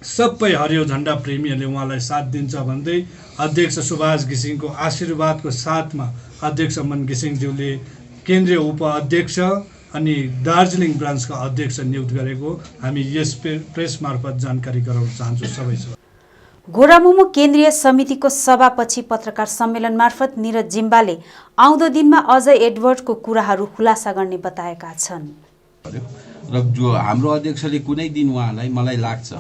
सबै हरियो झन्डा प्रेमीहरूले उहाँलाई साथ दिन्छ भन्दै अध्यक्ष सुभाष घिसिङको आशीर्वादको साथमा अध्यक्ष मन घिसिङज्यूले केन्द्रीय उपाध्यक्ष अनि दार्जिलिङ ब्रान्चका अध्यक्ष नियुक्त गरेको हामी यस प्रेस मार्फत जानकारी गराउन चाहन्छु सबैसँग। गोरामुमो केन्द्रीय समितिको सभापछि पत्रकार सम्मेलन मार्फत निरज जिम्बाले आउँदो दिनमा अजय एडवर्डको कुराहरू खुलासा गर्ने बताएका छन्। र जो हाम्रो अध्यक्षले कुनै दिन उहाँलाई मलाई लाग्छ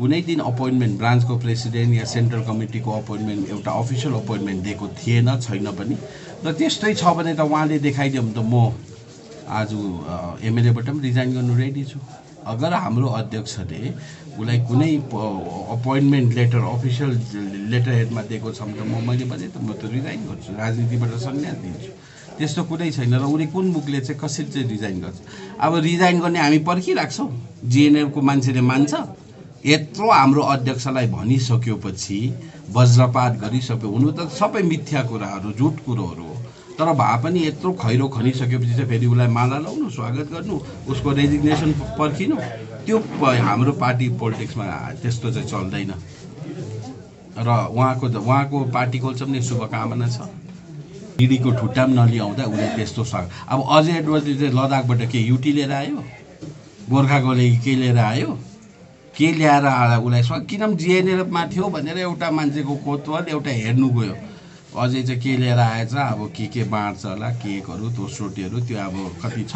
कुनै दिन अपोइन्टमेन्ट ब्रान्चको प्रेसिडेन्ट या सेन्ट्रल कमिटीको अपोइन्टमेन्ट एउटा अफिसियल अपोइन्टमेन्ट दिएको थिएन, छैन पनि। र त्यस्तै छ भने त उहाँले देखाइदियो भने त म आज एमएलएबाट पनि रिजाइन गर्नु रेडी छु। अगर हाम्रो अध्यक्षले उसलाई कुनै अपोइन्टमेन्ट लेटर अफिसियल लेटर हेडमा दिएको छ भने त मैले भने त म त रिजाइन गर्छु, राजनीतिबाट सन्यास दिन्छु। त्यस्तो कुनै छैन। र उसले कुन मुखले चाहिँ कसरी चाहिँ रिजाइन गर्छ? अब रिजाइन गर्ने हामी पर्खिराख्छौँ, जिएनएलको मान्छेले मान्छ। यत्रो हाम्रो अध्यक्षलाई भनिसकेपछि वज्रपात गरिसक्यो, हुनु त सबै मिथ्या कुराहरू, झुट कुरोहरू हो। तर भए पनि यत्रो खैरो खनिसकेपछि चाहिँ फेरि उसलाई माला लाउनु, स्वागत गर्नु, उसको रेजिग्नेसन पर्खिनु, त्यो हाम्रो पार्टी पोलिटिक्समा त्यस्तो चाहिँ चल्दैन। र उहाँको पार्टीको पनि शुभकामना छ। दिदीको ठुट्टा पनि नलिआउँदा उसले त्यस्तो अब अजय एडवर्डले चाहिँ लद्दाखबाट के युटी लिएर आयो, गोर्खाको लागि के लिएर आयो, के ल्याएर उसलाई किन जिएनएलमा थियो भनेर एउटा मान्छेको कोतवाल एउटा हेर्नु गयो। अझै चाहिँ के लिएर आएछ, अब के बाँड्छ होला, केकहरू तोसरोटीहरू, त्यो अब कति छ,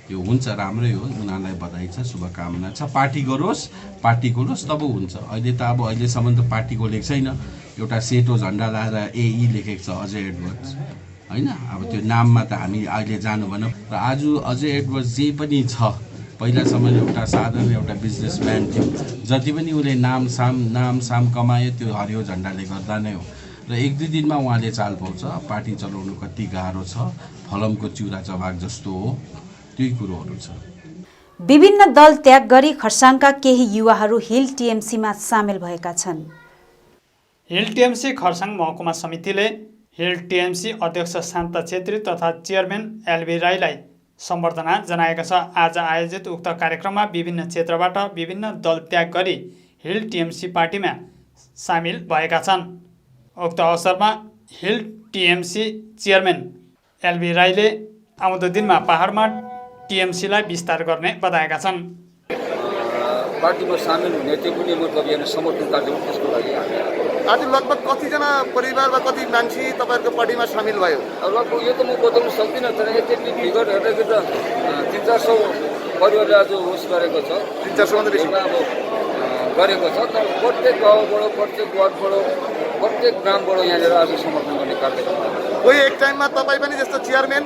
त्यो हुन्छ, राम्रै हो। उनीहरूलाई बधाई छ, शुभकामना छ। पार्टी गरोस् तब हुन्छ। अहिले त अब अहिलेसम्म त पार्टीको लेखेको छैन, एउटा सेतो झन्डा लाएर एई लेखेको छ अजय एडवर्ड्स, होइन। अब त्यो नाममा त हामी अहिले जानु भनौँ। र आज अजय एडवर्ड्स जे पनि छ, पहिलासम्म एउटा साधारण एउटा बिजनेसम्यान थियो। जति पनि उसले नाम साम कमायो त्यो हरियो झन्डाले गर्दा नै हो। र 1-2 दिनमा उहाँले चाल पाउँछ। पार्टी चलाउनु कति गाह्रो छ, फलमको चिउरा चबाक जस्तो हो, त्यही कुरोहरू छ। विभिन्न दल त्याग गरी खर्साङका केही युवाहरू हिल टिएमसीमा सामेल भएका छन्। हिल टिएमसी खर्साङ महकुमा समितिले हिल टिएमसी अध्यक्ष शान्त छेत्री तथा चेयरम्यान एलबी राईलाई सम्बर्धना जनाएको छ। आज आयोजित उक्त कार्यक्रममा विभिन्न क्षेत्रबाट विभिन्न दल त्याग गरी हिल टिएमसी पार्टीमा सामेल भएका छन्। उक्त अवसरमा हिल टिएमसी चेयरम्यान एलबी राईले आउँदो दिनमा पहाडमा टिएमसीलाई विस्तार गर्ने बताएका छन्। पार्टीमा सामेल हुने त्यो कुनै मतलब यहाँ समर्थन कार्यक्रम त्यसको लागि आज लगभग कतिजना परिवार वा कति मान्छे तपाईँहरूको पार्टीमा सामेल भयो? लगभग यो त म बताउन सक्दिनँ, तर यति फिगर हेर्दाखेरि त 300-400 परिवारले आज होस् गरेको छ। 300-400 बेसी अब गरेको छ। तर प्रत्येक गाउँबाट, प्रत्येक वार्डबाट, प्रत्येक ग्रामबाट यहाँनिर आज समर्थन गर्ने कार्यक्रम कोही एक टाइममा तपाईँ पनि जस्तो चेयरम्यान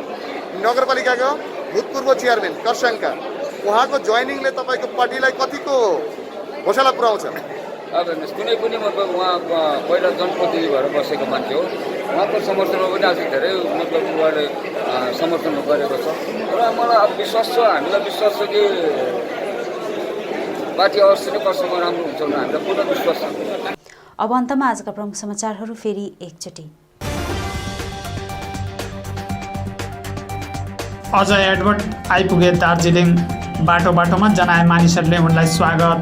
नगरपालिकाको भूतपूर्व चेयरम्यान खरसाङका, उहाँको जोइनिङले तपाईँको पार्टीलाई कतिको हौसला पुर्याउँछ? अब हेर्नुहोस्, कुनै पनि मतलब उहाँ पहिला जनप्रतिनिधि भएर बसेको मान्छे हो, उहाँको समर्थनमा पनि आज धेरै मतलब उहाँले समर्थन गरेको छ। र मलाई अब विश्वास छ, हामीलाई विश्वास छ कि पार्टी अवश्य नै खरसाङमा राम्रो हुन्छ भनेर हामीलाई पूर्ण विश्वास छ। अब अन्तमा आजका प्रमुख समाचारहरू फेरि एकचोटि। अजय एडवर्ड आइपुगे दार्जिलिङ। बाटोमा जनाए मानिसहरूले उनलाई स्वागत।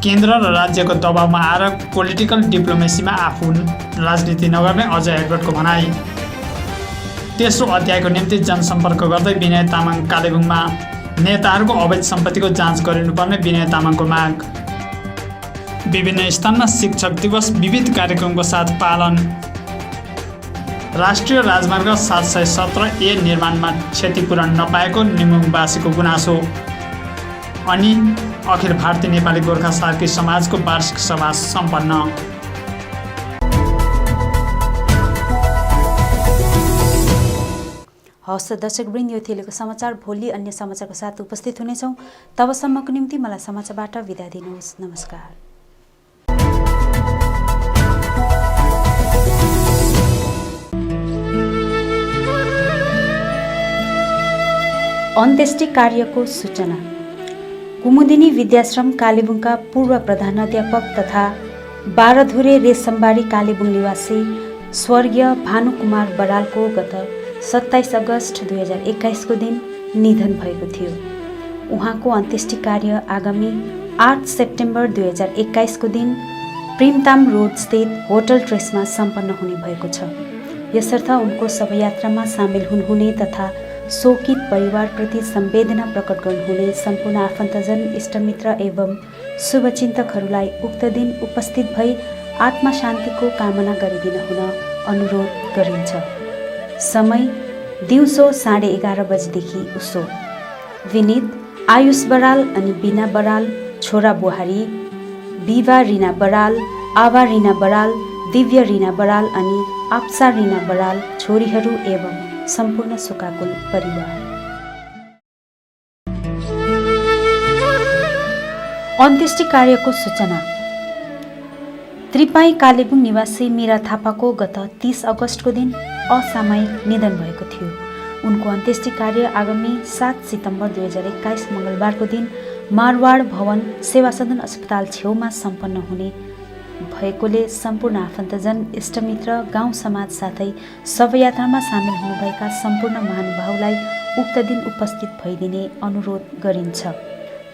केन्द्र र राज्यको दबावमा आएर पोलिटिकल डिप्लोमेसीमा आफू राजनीति नगर्ने अजय एडवर्डको भनाई। तेस्रो अध्यायको निम्ति जनसम्पर्क गर्दै विनय तामाङ कालेबुङमा। नेताहरूको अवैध सम्पत्तिको जाँच गरिनुपर्ने विनय तामाङको माग। विभिन्न स्थानमा शिक्षक दिवस विविध कार्यक्रमको साथ पालन। राष्ट्रिय राजमार्ग 717A निर्माणमा क्षतिपूरण नपाएको निमुङवासीको गुनासो। अनि अखिल भारतीय नेपाली गोर्खा सार्की समाजको वार्षिक सभा सम्पन्न। हवस् दर्शकवृन्द, यो थिएको समाचार। भोलि अन्य समाचारको साथ उपस्थित हुनेछौँ। तबसम्मको निम्ति मलाई समाचारबाट बिदा दिनुहोस्। नमस्कार। अन्त्येष्टि कार्यको सूचना। कुमुदिनी विद्याश्रम कालेबुङका पूर्व प्रधानाध्यापक तथा बाह्रधुरे रेशमबारी कालेबुङ निवासी स्वर्गीय भानुकुमार बरालको गत 27 अगस्त 2021 को दिन निधन भएको थियो। उहाँको अन्त्येष्टि कार्य आगामी 8 सेप्टेम्बर 2021 को दिन प्रिमताम रोड स्थित होटल ट्रेसमा सम्पन्न हुने भएको छ। यसर्थ उनको शवयात्रामा सामेल हुनुहुने तथा शोकित परिवारप्रति संवेदना प्रकट गर्नुहुने सम्पूर्ण आफन्तजन, इष्टमित्र एवं शुभचिन्तकहरूलाई उक्त दिन उपस्थित भई आत्मा शान्तिको कामना गरिदिन हुन अनुरोध गरिन्छ। समय दिउँसो 11:30 बजेदेखि उसो। विनीत आयुष बराल अनि बिना बराल छोरा बुहारी विवा रिना बराल, आवा रिना बराल, दिव्य रिना बराल अनि आप्सा रिना बराल छोरीहरू एवं सम्पूर्ण शोकाकुल परिवार। अन्त्येष्टि कार्यको सूचना। त्रिपाई कालेबुङ निवासी मीरा थापाको गत 30 अगस्तको दिन असामयिक निधन भएको थियो। उनको अन्त्येष्टि कार्य आगामी 7 सितम्बर 2021 मङ्गलबारको दिन मारवाड भवन सेवा सदन अस्पताल छेउमा सम्पन्न हुने भएकोले सम्पूर्ण आफन्तजन, इष्टमित्र, गाउँ समाज साथै शवयात्रामा सामेल हुनुभएका सम्पूर्ण महानुभावलाई उक्त दिन उपस्थित भइदिने अनुरोध गरिन्छ।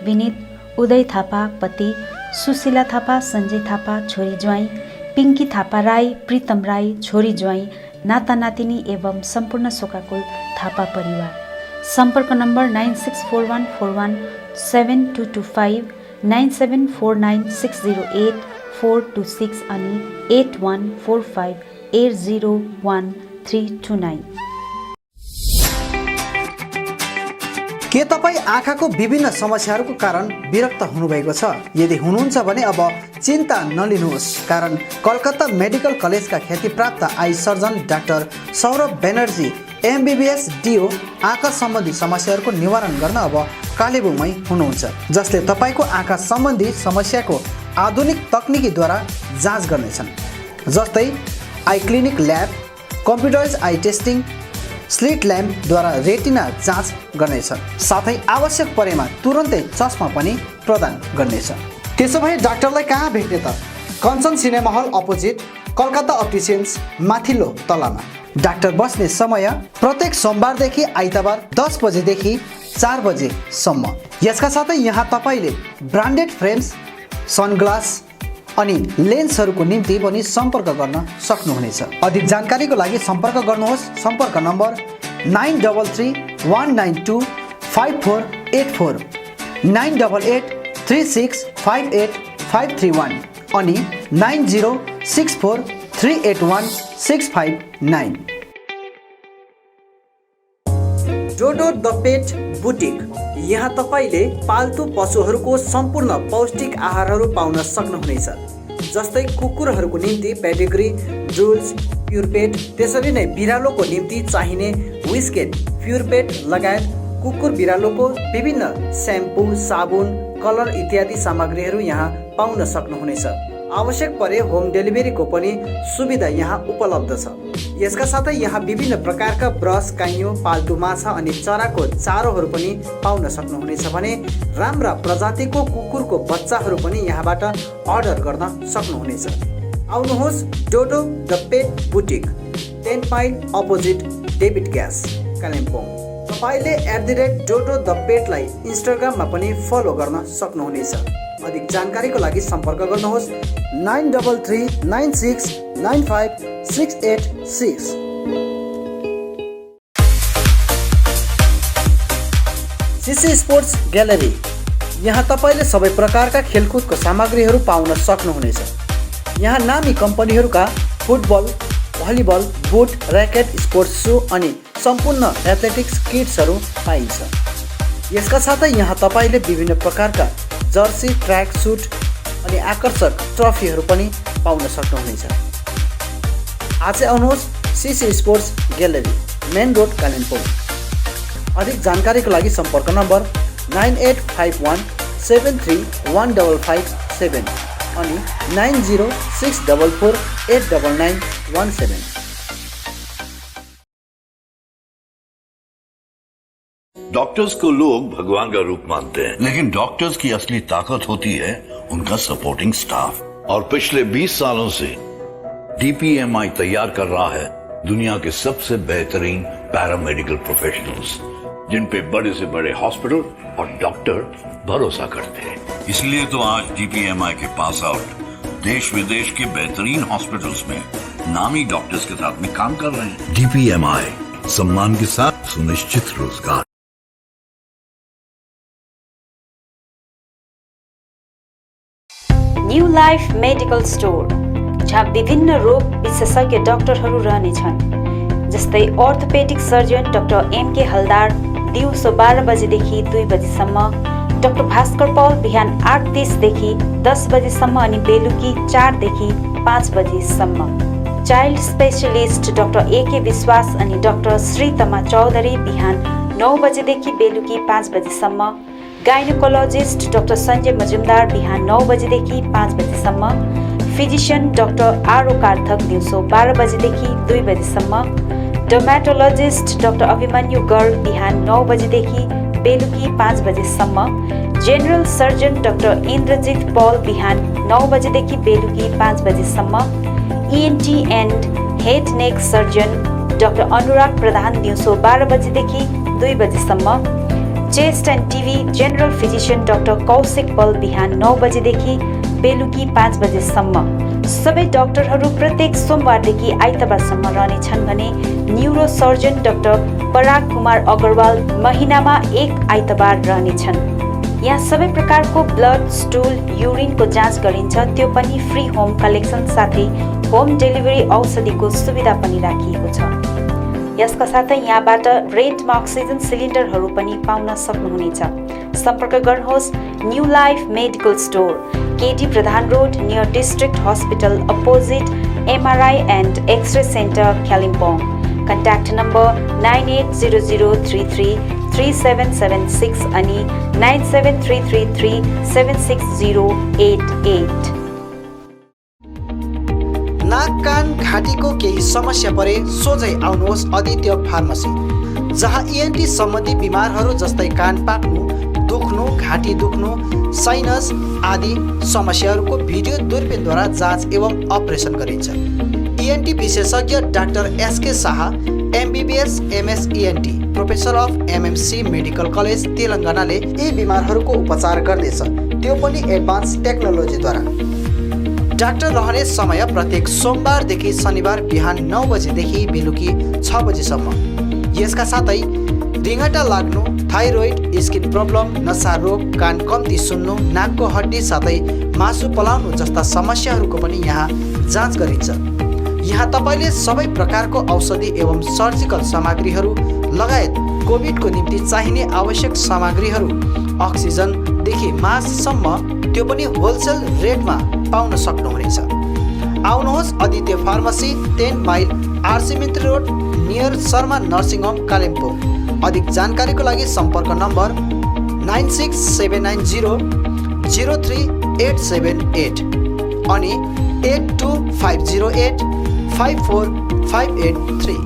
विनीत उदय थापा पति, सुशीला थापा, सञ्जय थापा छोरी ज्वाइँ, पिङ्की थापा राई, प्रीतम राई छोरी ज्वाइँ, नाता नातिनी एवं सम्पूर्ण शोकाकुल थापा परिवार। सम्पर्क नम्बर 9641417225, 9749608426 अनि 8145801329। के तपाईँ आँखाको विभिन्न समस्याहरूको कारण विरक्त हुनुभएको छ? यदि हुनुहुन्छ भने अब चिन्ता नलिनुहोस्, कारण कलकत्ता मेडिकल कलेजका ख्यातिप्राप्त eye surgeon doctor Saurabh Banerjee MBBS DO आँखा सम्बन्धी समस्याहरूको निवारण गर्न अब कालेबुङमै हुनुहुन्छ, जसले तपाईँको आँखा सम्बन्धी समस्याको आधुनिक तकनिकीद्वारा जाँच गर्नेछन्। जस्तै eye clinic lab, computerise eye testing, slit ल्याम्पद्वारा रेटिना जाँच गर्नेछ, साथै आवश्यक परेमा तुरन्तै चस्मा पनि प्रदान गर्नेछ। त्यसो भए डाक्टरलाई कहाँ भेट्ने त? Kanchan cinema hall opposite Calcutta opticians माथिल्लो तलामा। डाक्टर बस्ने समय प्रत्येक सोमबारदेखि आइतबार 10 बजेदेखि 4 बजेसम्म। यसका साथै यहाँ तपाईँले ब्रान्डेड फ्रेम्स, सनग्लास अनि लेन्सहरूको निम्ति पनि सम्पर्क गर्न सक्नुहुनेछ। अधिक जानकारीको लागि सम्पर्क गर्नुहोस्। सम्पर्क नम्बर 9831925484, 9883658531 अनि 9064381659। डोडो द पेट बुटिक। यहाँ तपाईँले पाल्तु पशुहरूको सम्पूर्ण पौष्टिक आहारहरू पाउन सक्नुहुनेछ, जस्तै कुकुरहरूको निम्ति पेडिग्री, ड्रुल्स, प्युरपेट, त्यसरी नै बिरालोको निम्ति चाहिने विस्केट, प्युरपेट लगायत कुकुर बिरालोको विभिन्न स्याम्पू, साबुन, कलर इत्यादि सामग्रीहरू यहाँ पाउन सक्नुहुनेछ। आवश्यक परे होम डेलिभरीको पनि सुविधा यहाँ उपलब्ध छ। यसका साथै यहाँ विभिन्न प्रकारका ब्रस, काइयो, पाल्तु माछा अनि चराको चारोहरू पनि पाउन सक्नुहुनेछ भने राम्रा प्रजातिको कुकुरको बच्चाहरू पनि यहाँबाट अर्डर गर्न सक्नुहुनेछ। आउनुहोस् डोडो the pet boutique, 10 mile opposite David gas, Kalimpong. तपाईँले @डोडो द पेटलाई इन्स्टाग्राममा पनि फलो गर्न सक्नुहुनेछ। अधिक जानकारीको लागि सम्पर्क गर्नुहोस् 9339695686। CC Sports Gallery. यहाँ तपाईँले सबै प्रकारका खेलकुदको सामग्रीहरू पाउन सक्नुहुनेछ। यहाँ नामी कम्पनीहरूका football, volleyball, boot, racket, sports shoe अनि सम्पूर्ण एथलेटिक्स किट्सहरू पाइन्छ। यसका साथै यहाँ तपाईँले विभिन्न प्रकारका जर्सी, ट्र्याक सुट अनि आकर्षक ट्रफीहरू पनि पाउन सक्नुहुनेछ। आज आउनुहोस् CC Sports Gallery, main road, Kalimpong. अधिक जानकारीको लागि सम्पर्क नम्बर 9851731557 अनि 9064489917। डॉक्टर्स को लोग भगवान का रूप मानते हैं, लेकिन डॉक्टर्स की असली ताकत होती है उनका सपोर्टिंग स्टाफ। और पिछले 20 सालों से DPMI तैयार कर रहा है दुनिया के सबसे बेहतरीन पैरामेडिकल प्रोफेशनल्स, जिन पे बड़े से बड़े हॉस्पिटल और डॉक्टर भरोसा करते हैं। इसलिए तो आज DPMI के पास आउट देश विदेश के बेहतरीन हॉस्पिटल्स में नामी डॉक्टर्स के साथ में काम कर रहे हैं। DPMI, सम्मान के साथ सुनिश्चित रोजगार। न्यू लाइफ मेडिकल स्टोर, जहाँ विभिन्न रोग विशेषज्ञ डाक्टरहरू रहनेछन्, जस्तै अर्थोपेडिक सर्जन डाक्टर MK हलदार दिउँसो 12 बजेदेखि 2 बजेसम्म, डाक्टर भास्कर पौल बिहान 8:30 देखि 10 बजेसम्म अनि बेलुकी 4 देखि 5 बजेसम्म। चाइल्ड स्पेशलिस्ट डाक्टर AK विश्वास अनि डाक्टर श्रीतमा चौधरी बिहान 9 बजेदेखि बेलुकी 5 बजेसम्म। गाइनोकोलोजिस्ट डाक्टर सञ्जय मजुमदार बिहान 9 बजेदेखि 5 बजेसम्म। फिजिशियन डाक्टर आरो कार्थक दिउँसो 12 बजेदेखि 2 बजेसम्म। डर्मेटोलोजिस्ट डाक्टर अभिमन्यु गर्ग बिहान 9 बजेदेखि बेलुकी 5 बजेसम्म। General surgeon doctor Indrajit Paul बिहान 9 बजेदेखि बेलुकी 5 बजेसम्म। ENT and head neck surgeon doctor Anurag Pradhan दिउँसो 12 बजेदेखि 2 बजेसम्म। Chest and TB general physician doctor Kaushik Pal बिहान 9 बजेदेखि बेलुकी 5 बजेसम्म। सबै डाक्टरहरू प्रत्येक सोमबारदेखि आइतबारसम्म रहनेछन् भने न्युरो सर्जन डाक्टर पराग कुमार अग्रवाल महिनामा 1 आइतबार रहनेछन्। यहाँ सबै प्रकारको ब्लड, स्टुल, युरिनको जाँच गरिन्छ, त्यो पनि फ्री होम कलेक्सन साथै होम डेलिभरी औषधिको सुविधा पनि राखिएको छ। यसका साथै यहाँबाट रेन्टमा अक्सिजन सिलिन्डरहरू पनि पाउन सक्नुहुनेछ। सम्पर्क गर्नुहोस् New Life Medical Store, KD Pradhan road near district hospital opposite MRI and x-ray centre Kalimpong. Contact number 9800333776 अनि 9733376088। नाक कान घाँटीको केही समस्या परे सोझै आउनुहोस् आदित्य फार्मेसी, जहाँ ENT सम्बन्धी बिमारहरू जस्तै कान पाक्नु, दुख्नु, घाँटी दुख्नु, साइनस आदि समस्याहरूको भिडियो दूरबीनद्वारा जाँच एवं अपरेसन गरिन्छ। ENT विशेषज्ञ doctor SK Shah MBBS MS ENT professor of MMC medical college तेलङ्गानाले यी बिमारहरूको उपचार गर्नेछ, त्यो पनि एडभान्स टेक्नोलोजीद्वारा। डाक्टर रहने समय प्रत्येक सोमबारदेखि शनिबार बिहान 9 बजेदेखि बेलुकी 6 बजेसम्म। यसका साथै रिङ्गटा लाग्नु, थाइरोइड, स्किन प्रब्लम, नसा रोग, कान कम्ती सुन्नु, नाकको हड्डी साथै मासु पलाउनु जस्ता समस्याहरूको पनि यहाँ जाँच गरिन्छ। यहाँ तपाईँले सबै प्रकारको औषधि एवं सर्जिकल सामग्रीहरू लगायत कोभिडको निम्ति चाहिने आवश्यक सामग्रीहरू, अक्सिजनदेखि मास्कसम्म त्यो पनि होलसेल रेटमा पाउन सक्नुहुनेछ। आउनुहोस् Aditya pharmacy, 10 mile RC Mintri road near Sharma nursing home Kalimpong. अधिक जानकारीको लागि सम्पर्क नम्बर 9679003878 अनि 8250854583।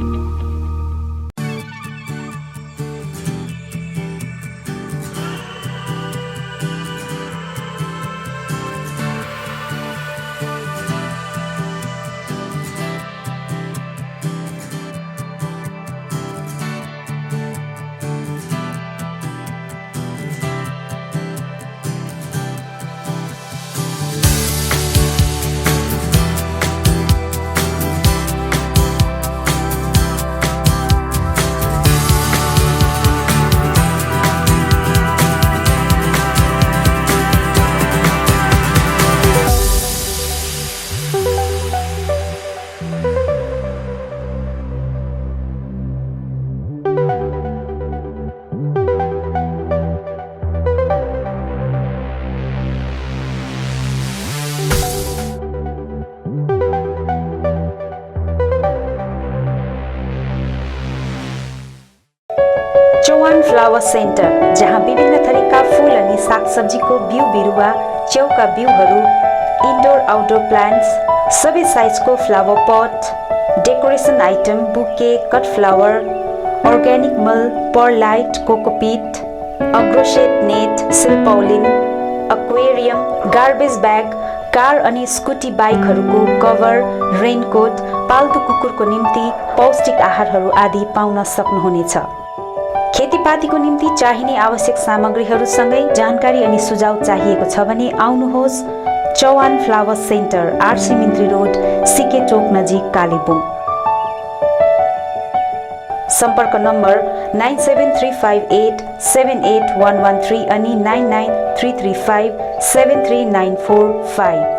चौहान फ्लावर सेन्टर, जहाँ विभिन्न थरीका फूल अनि सागसब्जीको बिउ बिरुवा, च्याउका बिउहरू, इन्डोर आउटडोर प्लान्ट्स, सबै साइजको flower pot, decoration item, bouquet, cut flower, organic मल, परलाइट, कोकोपिट, अग्रोसेट net, silpaulin, aquarium, garbage bag, car अनि स्कुटी बाइकहरूको कभर, रेनकोट, पाल्तु कुकुरको निम्ति पौष्टिक आहारहरू आदि पाउन सक्नुहुनेछ। खेतीपातीको निम्ति चाहिने आवश्यक सामग्रीहरूसँगै जानकारी अनि सुझाव चाहिएको छ भने आउनुहोस् Chauhan flower centre, RC Mintri road, CK Chowk नजिक कालिम्पोङ। सम्पर्क नम्बर 9735878113 अनि 99335739445।